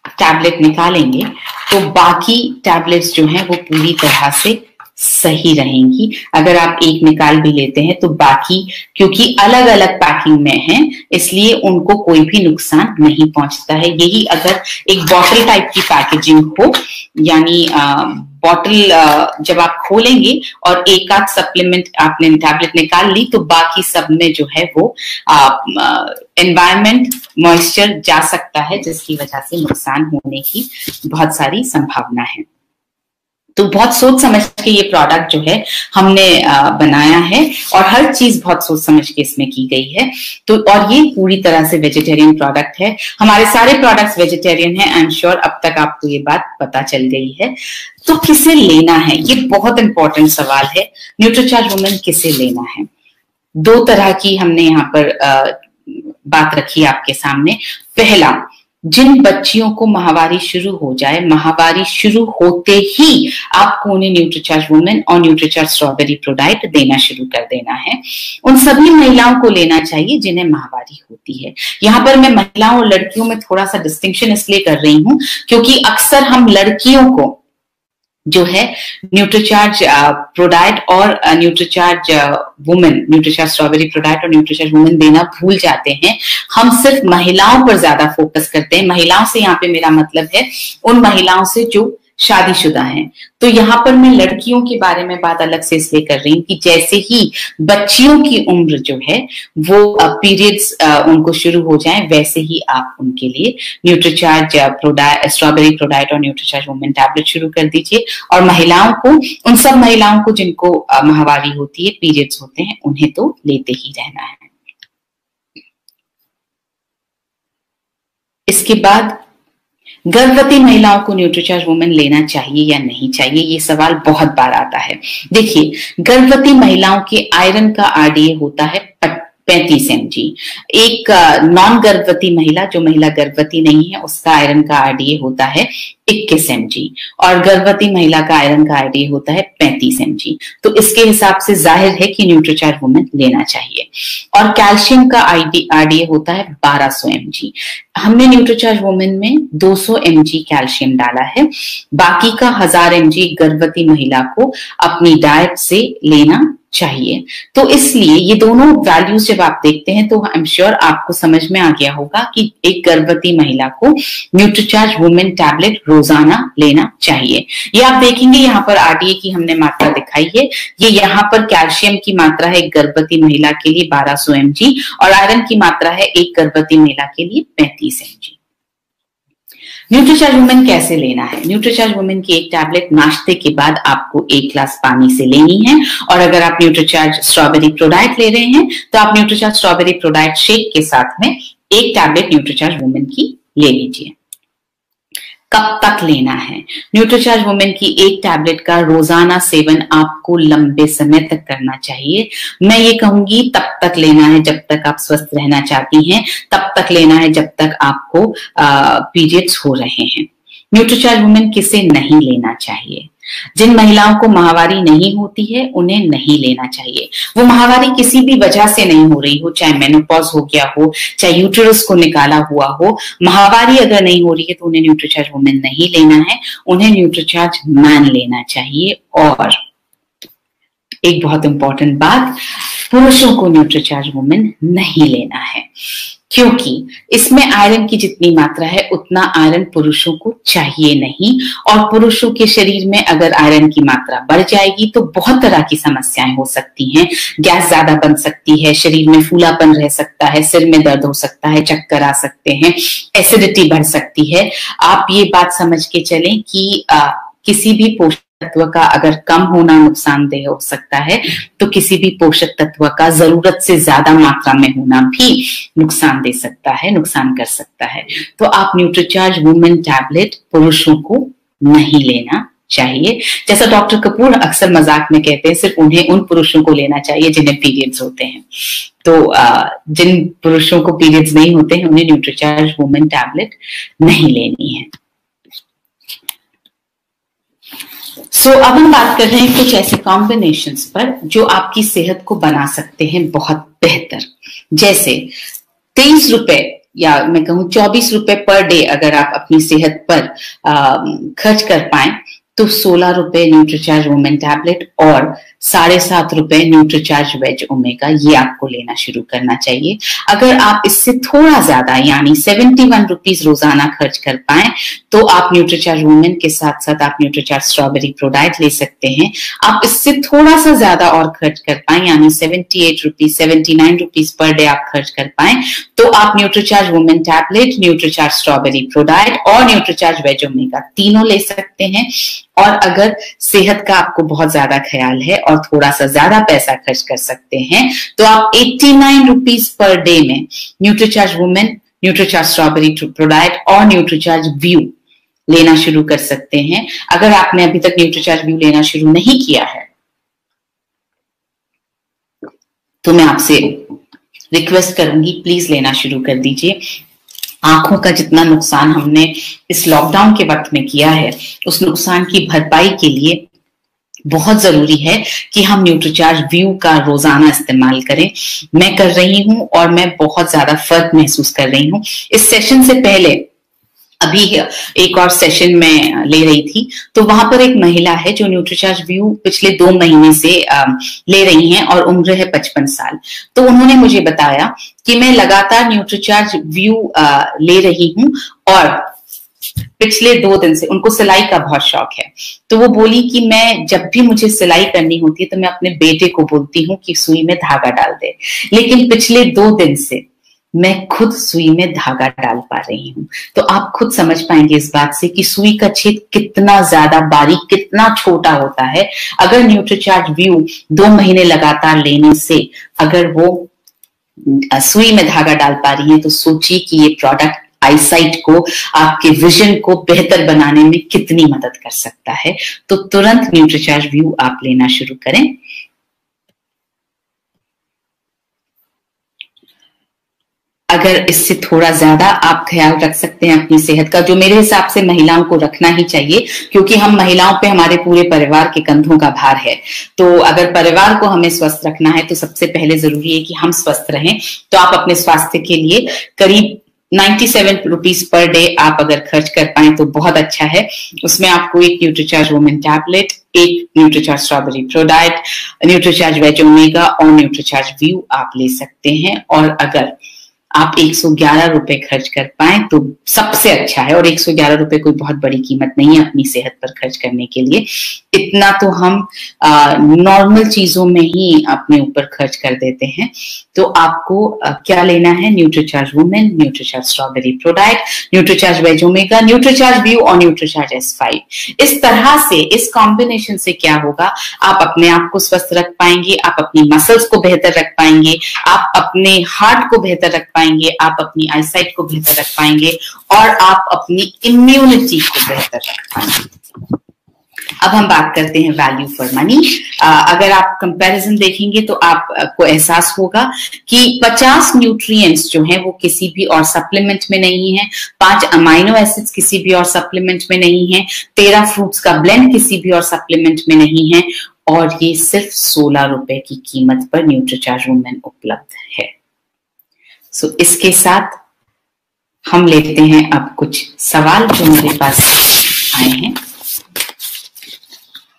S1: टैबलेट निकालेंगे तो बाकी टैबलेट्स जो हैं वो पूरी तरह से सही रहेंगी। अगर आप एक निकाल भी लेते हैं तो बाकी, क्योंकि अलग अलग पैकिंग में हैं, इसलिए उनको कोई भी नुकसान नहीं पहुंचता है। यही अगर एक बॉटल टाइप की पैकेजिंग हो, यानी बॉटल जब आप खोलेंगे और एक आध सप्लीमेंट आपने टैबलेट निकाल ली तो बाकी सब में जो है वो एनवायरमेंट, मॉइस्चर जा सकता है, जिसकी वजह से नुकसान होने की बहुत सारी संभावना है। तो बहुत सोच समझ के ये प्रोडक्ट जो है हमने बनाया है और हर चीज बहुत सोच समझ के इसमें की गई है। तो और ये पूरी तरह से वेजिटेरियन प्रोडक्ट है। हमारे सारे प्रोडक्ट्स वेजिटेरियन है। आई एम श्योर अब तक आपको ये बात पता चल गई है। तो किसे लेना है, ये बहुत इंपॉर्टेंट सवाल है। न्यूट्रीचार्ज वुमेन किसे लेना है? 2 तरह की हमने यहाँ पर बात रखी आपके सामने। पहला, जिन बच्चियों को माहवारी शुरू हो जाए, माहवारी शुरू होते ही आपको उन्हें न्यूट्रीचार्ज वुमेन और न्यूट्रीचार्ज स्ट्रॉबेरी प्रोडाइट देना शुरू कर देना है। उन सभी महिलाओं को लेना चाहिए जिन्हें माहवारी होती है। यहाँ पर मैं महिलाओं और लड़कियों में थोड़ा सा डिस्टिंक्शन इसलिए कर रही हूं क्योंकि अक्सर हम लड़कियों को जो है न्यूट्रीचार्ज प्रोडाइट और Nutricharge women, Nutricharge strawberry ProDiet और न्यूट्रीचार्ज वुमेन देना भूल जाते हैं। हम सिर्फ महिलाओं पर ज्यादा फोकस करते हैं। महिलाओं से यहाँ पे मेरा मतलब है उन महिलाओं से जो शादीशुदा हैं। तो यहाँ पर मैं लड़कियों के बारे में बात अलग से इसलिए कर रही हूँ कि जैसे ही बच्चियों की उम्र जो है वो पीरियड्स उनको शुरू हो जाए, वैसे ही आप उनके लिए न्यूट्रीचार्ज स्ट्रॉबेरी प्रोडाइट और न्यूट्रीचार्ज वुमेन टैबलेट शुरू कर दीजिए। और महिलाओं को, उन सब महिलाओं को जिनको माहवारी होती है, पीरियड्स होते हैं, उन्हें तो लेते ही रहना है। इसके बाद गर्भवती महिलाओं को न्यूट्रीचार्ज वुमेन लेना चाहिए या नहीं चाहिए, ये सवाल बहुत बार आता है। देखिए, गर्भवती महिलाओं के आयरन का आरडीए होता है 35 mg। एक नॉन गर्भवती महिला, जो महिला गर्भवती नहीं है, उसका आयरन का आरडीए होता है 21 mg और गर्भवती महिला का आयरन का आरडीए होता है 35 mg। तो इसके हिसाब से जाहिर है कि न्यूट्रीचार्ज वुमेन लेना चाहिए। और कैल्शियम का आरडीए होता है 1200 mg। हमने न्यूट्रीचार्ज वुमेन में 200 mg कैल्शियम डाला है, बाकी का 1000 mg गर्भवती महिला को अपनी डाइट से लेना चाहिए। तो इसलिए ये दोनों वैल्यूज जब आप देखते हैं तो आई एम श्योर आपको समझ में आ गया होगा कि एक गर्भवती महिला को न्यूट्रीचार्ज वुमेन टैबलेट रोजाना लेना चाहिए। ये आप देखेंगे यहाँ पर आरडीए की हमने मात्रा दिखाई है, ये यहाँ पर कैल्शियम की मात्रा है एक गर्भवती महिला के लिए 1200 mg और आयरन की मात्रा है एक गर्भवती महिला के लिए 35 mg। न्यूट्रीचार्ज वुमेन कैसे लेना है? न्यूट्रीचार्ज वुमेन की एक टैबलेट नाश्ते के बाद आपको 1 ग्लास पानी से लेनी है। और अगर आप न्यूट्रीचार्ज स्ट्रॉबेरी प्रोडाइट ले रहे हैं तो आप न्यूट्रीचार्ज स्ट्रॉबेरी प्रोडाइट शेक के साथ में एक टैबलेट न्यूट्रीचार्ज वुमेन की ले लीजिए। कब तक लेना है? न्यूट्रीचार्ज वुमेन की एक टैबलेट का रोजाना सेवन आपको लंबे समय तक करना चाहिए। मैं ये कहूंगी तब तक लेना है जब तक आप स्वस्थ रहना चाहती हैं, तब तक लेना है जब तक आपको पीरियड्स हो रहे हैं। न्यूट्रीचार्ज वुमेन किसे नहीं लेना चाहिए? जिन महिलाओं को माहवारी नहीं होती है उन्हें नहीं लेना चाहिए। वो माहवारी किसी भी वजह से नहीं हो रही हो, चाहे मेनोपॉज हो गया हो, चाहे यूटेरस को निकाला हुआ हो, माहवारी अगर नहीं हो रही है तो उन्हें न्यूट्रीचार्ज वुमेन नहीं लेना है, उन्हें न्यूट्रीचार्ज मैन लेना चाहिए। और एक बहुत इंपॉर्टेंट बात, पुरुषों को न्यूट्रीचार्ज वुमेन नहीं लेना है, क्योंकि इसमें आयरन की जितनी मात्रा है उतना आयरन पुरुषों को चाहिए नहीं। और पुरुषों के शरीर में अगर आयरन की मात्रा बढ़ जाएगी तो बहुत तरह की समस्याएं हो सकती हैं। गैस ज्यादा बन सकती है, शरीर में फूलापन रह सकता है, सिर में दर्द हो सकता है, चक्कर आ सकते हैं, एसिडिटी बढ़ सकती है। आप ये बात समझ के चलें कि किसी भी पोषक तत्व का अगर कम होना नुकसानदेह हो सकता है, तो किसी भी पोषक तत्व का जरूरत से ज्यादा मात्रा में होना भी नुकसान दे सकता है, नुकसान कर सकता है। तो आप न्यूट्रीचार्ज वुमेन टैबलेट पुरुषों को नहीं लेना चाहिए। जैसा डॉक्टर कपूर अक्सर मजाक में कहते हैं, सिर्फ उन्हें उन पुरुषों को लेना चाहिए जिन्हें पीरियड्स होते हैं। तो जिन पुरुषों को पीरियड्स नहीं होते हैं उन्हें न्यूट्रीचार्ज वुमेन टैबलेट नहीं लेनी है। अब हम बात कर रहे हैं कुछ ऐसे कॉम्बिनेशंस पर जो आपकी सेहत को बना सकते हैं बहुत बेहतर। जैसे 23 रुपए या मैं कहूं 24 रुपए पर डे अगर आप अपनी सेहत पर खर्च कर पाए तो 16 रुपए न्यूट्रीचार्ज वुमेन टैबलेट और 7.5 रुपए न्यूट्रीचार्ज वेज ओमेगा, ये आपको लेना शुरू करना चाहिए। अगर आप इससे थोड़ा ज्यादा यानी 71 रुपीज रोजाना खर्च कर पाए तो आप न्यूट्रीचार्ज वुमेन के साथ साथ आप न्यूट्रीचार्ज स्ट्रॉबेरी प्रोडाइट ले सकते हैं। आप इससे थोड़ा सा ज्यादा और खर्च कर पाए यानी 78 रुपीज 79 रुपीज पर डे आप खर्च कर पाए तो आप Nutricharge women tablet, Nutricharge strawberry ProDiet और न्यूट्रीचार्ज वेज ओमेगा तीनों ले सकते हैं। और अगर सेहत का आपको बहुत ज्यादा ख्याल है और थोड़ा सा ज्यादा पैसा खर्च कर सकते हैं तो आप 89 रुपीज पर डे में Nutricharge women, Nutricharge strawberry ProDiet और न्यूट्रीचार्ज व्यू लेना शुरू कर सकते हैं। अगर आपने अभी तक न्यूट्रीचार्ज व्यू लेना शुरू नहीं किया है तो मैं आपसे रिक्वेस्ट करूंगी प्लीज लेना शुरू कर दीजिए। आंखों का जितना नुकसान हमने इस लॉकडाउन के वक्त में किया है उस नुकसान की भरपाई के लिए बहुत जरूरी है कि हम न्यूट्रीचार्ज व्यू का रोजाना इस्तेमाल करें। मैं कर रही हूं और मैं बहुत ज्यादा फर्क महसूस कर रही हूं। इस सेशन से पहले अभी एक और सेशन में ले रही थी तो वहां पर एक महिला है जो न्यूट्रीचार्ज व्यू पिछले 2 महीने से ले रही हैं और उम्र है 55 साल। तो उन्होंने मुझे बताया कि मैं लगातार न्यूट्रीचार्ज व्यू ले रही हूं और पिछले 2 दिन से उनको सिलाई का बहुत शौक है, तो वो बोली कि मैं जब भी मुझे सिलाई करनी होती है तो मैं अपने बेटे को बोलती हूँ कि सुई में धागा डाल दे, लेकिन पिछले 2 दिन से मैं खुद सुई में धागा डाल पा रही हूँ। तो आप खुद समझ पाएंगे इस बात से कि सुई का छेद कितना ज्यादा बारीक, कितना छोटा होता है। अगर न्यूट्रीचार्ज व्यू 2 महीने लगातार लेने से अगर वो सुई में धागा डाल पा रही है, तो सोचिए कि ये प्रोडक्ट आईसाइट को, आपके विजन को बेहतर बनाने में कितनी मदद कर सकता है। तो तुरंत न्यूट्रीचार्ज व्यू आप लेना शुरू करें। अगर इससे थोड़ा ज्यादा आप ख्याल रख सकते हैं अपनी सेहत का, जो मेरे हिसाब से महिलाओं को रखना ही चाहिए, क्योंकि हम महिलाओं पे हमारे पूरे परिवार के कंधों का भार है। तो अगर परिवार को हमें स्वस्थ रखना है तो सबसे पहले जरूरी है कि हम स्वस्थ रहें। तो आप अपने स्वास्थ्य के लिए करीब 97 रुपीज पर डे आप अगर खर्च कर पाए तो बहुत अच्छा है। उसमें आपको एक न्यूट्रीचार्ज वुमेन टैबलेट, एक Nutricharge strawberry pro diet, Nutricharge veg omega और न्यूट्रीचार्ज व्यू आप ले सकते हैं। और अगर आप 111 रुपए खर्च कर पाए तो सबसे अच्छा है, और 111 रुपए कोई बहुत बड़ी कीमत नहीं है अपनी सेहत पर खर्च करने के लिए। इतना तो हम नॉर्मल चीजों में ही अपने ऊपर खर्च कर देते हैं। तो आपको क्या लेना है? Nutricharge women, Nutricharge strawberry pro diet, Nutricharge veg omega, Nutricharge view और न्यूट्रीचार्ज S5। इस तरह से, इस कॉम्बिनेशन से क्या होगा, आप अपने आप को स्वस्थ रख पाएंगे, आप अपनी मसल्स को बेहतर रख पाएंगे, आप अपने हार्ट को बेहतर रख पाएंगे, आप अपनी आईसाइट को बेहतर रख पाएंगे और आप अपनी इम्यूनिटी को बेहतर रख पाएंगे। अब हम बात करते हैं वैल्यू फॉर मनी। अगर आप कंपैरिजन देखेंगे तो आपको एहसास होगा कि 50 न्यूट्रिएंट्स जो हैं वो किसी भी और सप्लीमेंट में नहीं है, 5 अमाइनो एसिड्स किसी भी और सप्लीमेंट में नहीं है, 13 फ्रूट्स का ब्लेंड किसी भी और सप्लीमेंट में नहीं है, और ये सिर्फ 16 रुपए की कीमत पर न्यूट्रीचार्ज वुमेन उपलब्ध है। सो इसके साथ हम लेते हैं अब कुछ सवाल जो मेरे पास आए हैं।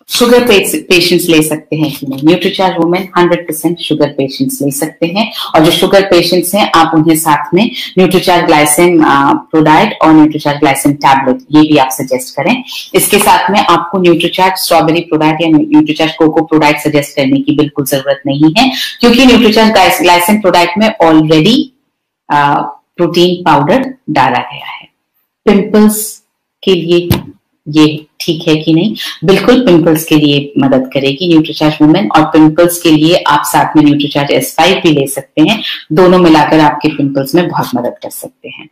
S1: शुगर पेशेंट्स ले सकते हैं कि नहीं? न्यूट्रीचार्ज वुमेन 100% शुगर पेशेंट्स ले सकते हैं, और जो शुगर पेशेंट्स हैं आप उन्हें साथ में न्यूट्रीचार्ज ग्लाइसेम प्रो डाइट और न्यूट्रीचार्ज ग्लाइसेम टैबलेट ये भी आप सजेस्ट करें। इसके साथ में आपको न्यूट्रीचार्ज स्ट्रॉबेरी प्रो डाइट या Nutricharge cocoa pro diet suggest करने की बिल्कुल जरूरत नहीं है, क्योंकि न्यूट्रीचार्ज ग्लाइसेम प्रो डाइट में ऑलरेडी प्रोटीन पाउडर डाला गया है। पिंपल्स के लिए ये ठीक है कि नहीं? बिल्कुल पिंपल्स के लिए मदद करेगी न्यूट्रीचार्ज वुमेन, और पिंपल्स के लिए आप साथ में न्यूट्रीचार्ज S5 भी ले सकते हैं। दोनों मिलाकर आपके पिंपल्स में बहुत मदद कर सकते हैं।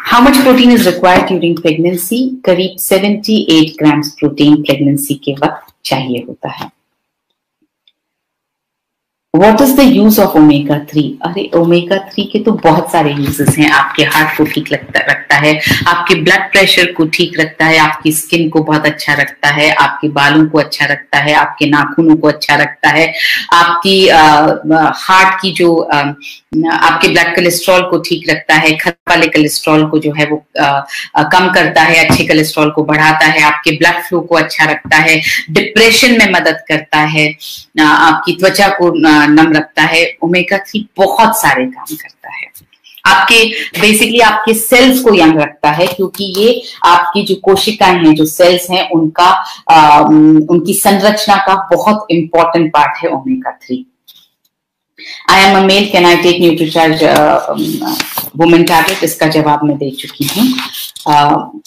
S1: How much protein is required during pregnancy? करीब 78 ग्राम्स प्रोटीन प्रेगनेंसी के वक्त चाहिए होता है। What is the use of omega 3? अरे ओमेगा 3 के तो बहुत सारे यूजेस हैं। आपके हार्ट को ठीक रखता है, आपके ब्लड प्रेशर को ठीक रखता है, आपकी स्किन को बहुत अच्छा रखता है, आपके बालों को अच्छा रखता है, आपके नाखूनों को अच्छा रखता है, आपकी हार्ट की जो आपके ब्लड कोलेस्ट्रॉल को ठीक रखता है, खराब वाले कोलेस्ट्रॉल को जो है वो कम करता है, अच्छे कोलेस्ट्रॉल को बढ़ाता है, आपके ब्लड फ्लो को अच्छा रखता है, डिप्रेशन में मदद करता है, आपकी त्वचा को नम रखता है। ओमेगा 3 बहुत सारे काम करता है। आपके बेसिकली आपके सेल्स को यंग रखता है, क्योंकि ये आपकी जो कोशिकाएं हैं, जो सेल्स हैं, उनकी संरचना का बहुत इंपॉर्टेंट पार्ट है omega 3। I am a male, can I take Nutricharge women tablet? इसका जवाब मैं दे चुकी हूँ।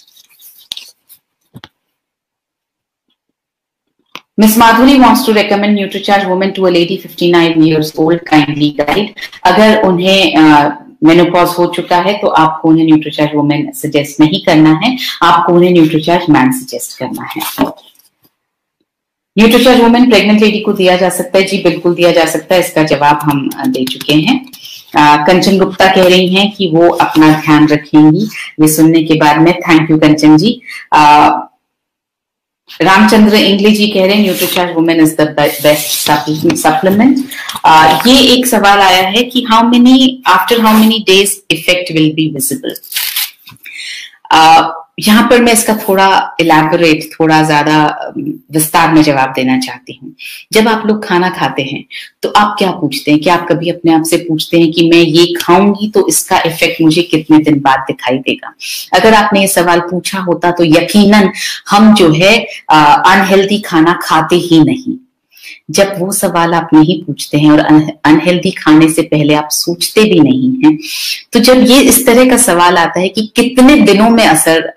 S1: Miss Madhuri wants to recommend NutriCharge Women to a lady 59 years old. Kindly guide. अगर उन्हें मेनोपॉज हो चुका है तो आपको उन्हें न्यूट्रीचार्ज वुमेन सजेस्ट नहीं करना है, आपको उन्हें न्यूट्रीचार्ज मैन सजेस्ट करना है। न्यूट्रीचार्ज वुमेन प्रेग्नेंट लेडी को दिया जा सकता है? जी बिल्कुल दिया जा सकता है। इसका जवाब हम दे चुके हैं। कंचन गुप्ता कह रही हैं कि वो अपना ध्यान रखेंगी ये सुनने के बाद में। Thank you Kanchan ji. Ramchandra English ji कह रहे हैं Nutricharge women is the best supplement. ये एक सवाल आया है कि after how many days effect will be visible. यहाँ पर मैं इसका थोड़ा इलैबोरेट, थोड़ा ज्यादा विस्तार में जवाब देना चाहती हूँ। जब आप लोग खाना खाते हैं तो आप क्या पूछते हैं? कि आप कभी अपने आप से पूछते हैं कि मैं ये खाऊंगी तो इसका इफेक्ट मुझे कितने दिन बाद दिखाई देगा? अगर आपने ये सवाल पूछा होता तो यकीनन हम जो है अनहेल्दी खाना खाते ही नहीं। जब वो सवाल आप नहीं पूछते हैं और अनहेल्दी खाने से पहले आप सोचते भी नहीं हैं, तो जब ये इस तरह का सवाल आता है कि कितने दिनों में असर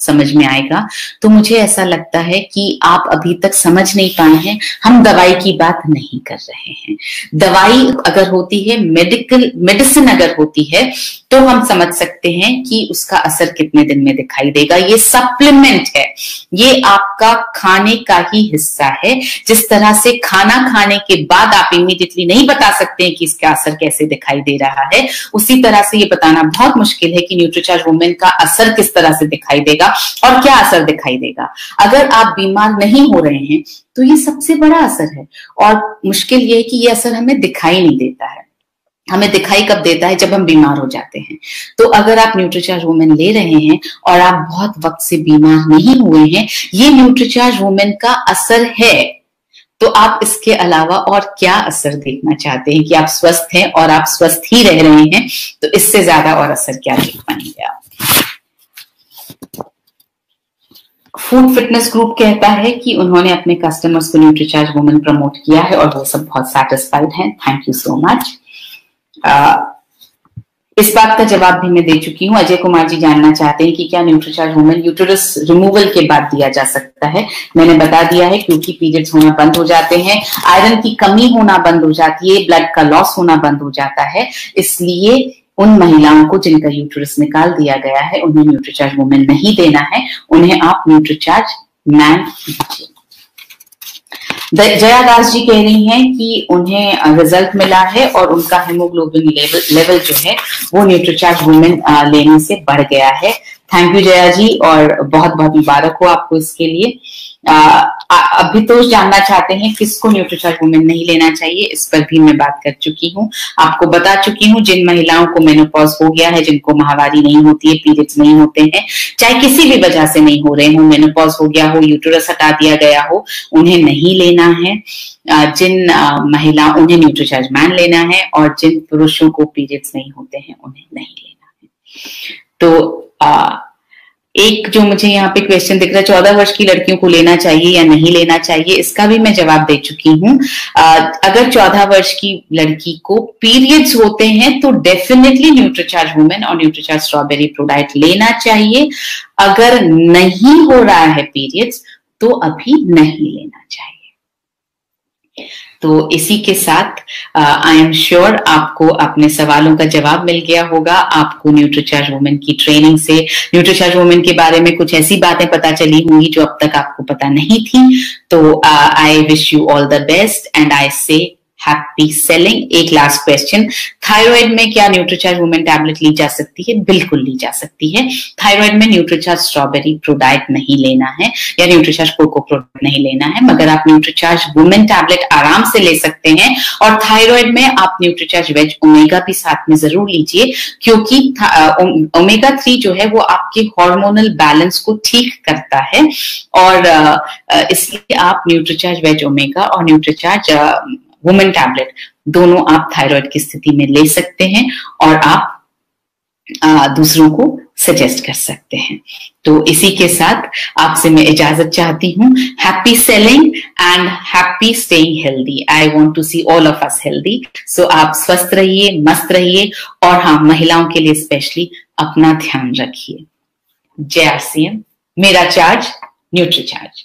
S1: समझ में आएगा, तो मुझे ऐसा लगता है कि आप अभी तक समझ नहीं पाए हैं। हम दवाई की बात नहीं कर रहे हैं। दवाई अगर होती है, मेडिसिन अगर होती है, तो हम समझ सकते हैं कि उसका असर कितने दिन में दिखाई देगा। ये सप्लीमेंट है, ये आपका खाने का ही हिस्सा है। जिस तरह से खाना खाने के बाद आप इमीडिएटली नहीं बता सकते हैं कि इसका असर कैसे दिखाई दे रहा है, उसी तरह से ये बताना बहुत मुश्किल है कि न्यूट्रीचार्ज वुमेन का असर किस तरह से दिखाई देगा और क्या असर दिखाई देगा। अगर आप बीमार नहीं हो रहे हैं तो ये सबसे बड़ा असर है, और मुश्किल ये है कि ये असर हमें दिखाई नहीं देता है। हमें दिखाई कब देता है? जब हम बीमार हो जाते हैं। तो अगर आप न्यूट्रीचार्ज वुमेन ले रहे हैं और आप बहुत वक्त से बीमार नहीं हुए हैं, ये न्यूट्रीचार्ज वुमेन का असर है, तो आप इसके अलावा और क्या असर देखना चाहते हैं? कि आप स्वस्थ हैं और आप स्वस्थ ही रह रहे हैं, तो इससे ज्यादा और असर क्या देख पाएंगे आप? फूड फिटनेस ग्रुप कहता है कि उन्होंने अपने कस्टमर्स को न्यूट्रीचार्ज वुमेन प्रमोट किया है और वो सब बहुत सैटिस्फाइड हैं। Thank you so much. इस बात का जवाब भी मैं दे चुकी हूँ। अजय कुमार जी जानना चाहते हैं कि क्या न्यूट्रीचार्ज वुमेन यूटेरस रिमूवल के बाद दिया जा सकता है? मैंने बता दिया है, क्योंकि पीरियड्स होना बंद हो जाते हैं, आयरन की कमी होना बंद हो जाती है, ब्लड का लॉस होना बंद हो जाता है। इसलिए उन महिलाओं को जिनका यूटेरस निकाल दिया गया है, उन्हें न्यूट्रीचार्ज वुमेन नहीं देना है, उन्हें आप न्यूट्रीचार्ज मैन दीजिए। जया दास जी कह रही हैं कि उन्हें रिजल्ट मिला है और उनका हेमोग्लोबिन लेवल जो है वो न्यूट्रीचार्ज वुमेन लेने से बढ़ गया है। थैंक यू जया जी, और बहुत बहुत मुबारक हो आपको इसके लिए। अभी तो जानना चाहते हैं किसको न्यूट्रीचार्ज वुमेन नहीं लेना चाहिए, इस पर भी मैं बात कर चुकी हूँ, आपको बता चुकी हूँ। जिन महिलाओं को मेनोपॉज हो गया है, जिनको माहवारी नहीं होती है, पीरियड्स नहीं होते हैं, चाहे किसी भी वजह से नहीं हो रहे हो, मेनोपॉज हो गया हो, यूटेरस हटा दिया गया हो, उन्हें नहीं लेना है। जिन महिला उन्हें न्यूट्रीचार्ज मैन लेना है, और जिन पुरुषों को पीरियड्स नहीं होते हैं उन्हें नहीं लेना है। तो एक जो मुझे यहाँ पे क्वेश्चन दिख रहा है, 14 वर्ष की लड़कियों को लेना चाहिए या नहीं लेना चाहिए, इसका भी मैं जवाब दे चुकी हूँ। अगर 14 वर्ष की लड़की को पीरियड्स होते हैं तो डेफिनेटली न्यूट्रीचार्ज वुमेन और न्यूट्रीचार्ज स्ट्रॉबेरी प्रो डाइट लेना चाहिए। अगर नहीं हो रहा है पीरियड्स तो अभी नहीं लेना चाहिए। तो इसी के साथ आई एम श्योर आपको अपने सवालों का जवाब मिल गया होगा। आपको न्यूट्रीचार्ज वुमेन की ट्रेनिंग से न्यूट्रीचार्ज वुमेन के बारे में कुछ ऐसी बातें पता चली होंगी जो अब तक आपको पता नहीं थी। तो I wish you all the best and I से हैप्पी सेलिंग। एक लास्ट क्वेश्चन, थायराइड में क्या न्यूट्रीचार्ज वुमेन टैबलेट ली जा सकती है? बिल्कुल ली जा सकती है। थायराइड में न्यूट्रीचार्ज स्ट्रॉबेरी प्रो डाइट नहीं लेना है या न्यूट्रीचार्ज कोको प्रो नहीं लेना है, मगर आप न्यूट्रीचार्ज वुमेन टैबलेट आराम से ले सकते हैं। और थायराइड में आप न्यूट्रीचार्ज वेज ओमेगा भी साथ में जरूर लीजिए, क्योंकि ओमेगा 3 जो है वो आपके हार्मोनल बैलेंस को ठीक करता है, और इसलिए आप न्यूट्रीचार्ज वेज ओमेगा और न्यूट्रीचार्ज वुमेन टैबलेट दोनों आप थायराइड की स्थिति में ले सकते हैं, और आप दूसरों को सजेस्ट कर सकते हैं। तो इसी के साथ आपसे मैं इजाजत चाहती हूँ। Happy selling and happy staying healthy. I want to see all of us healthy. So आप स्वस्थ रहिए, मस्त रहिए, और हाँ, महिलाओं के लिए स्पेशली अपना ध्यान रखिए। जय RCM, मेरा चार्ज न्यूट्रीचार्ज।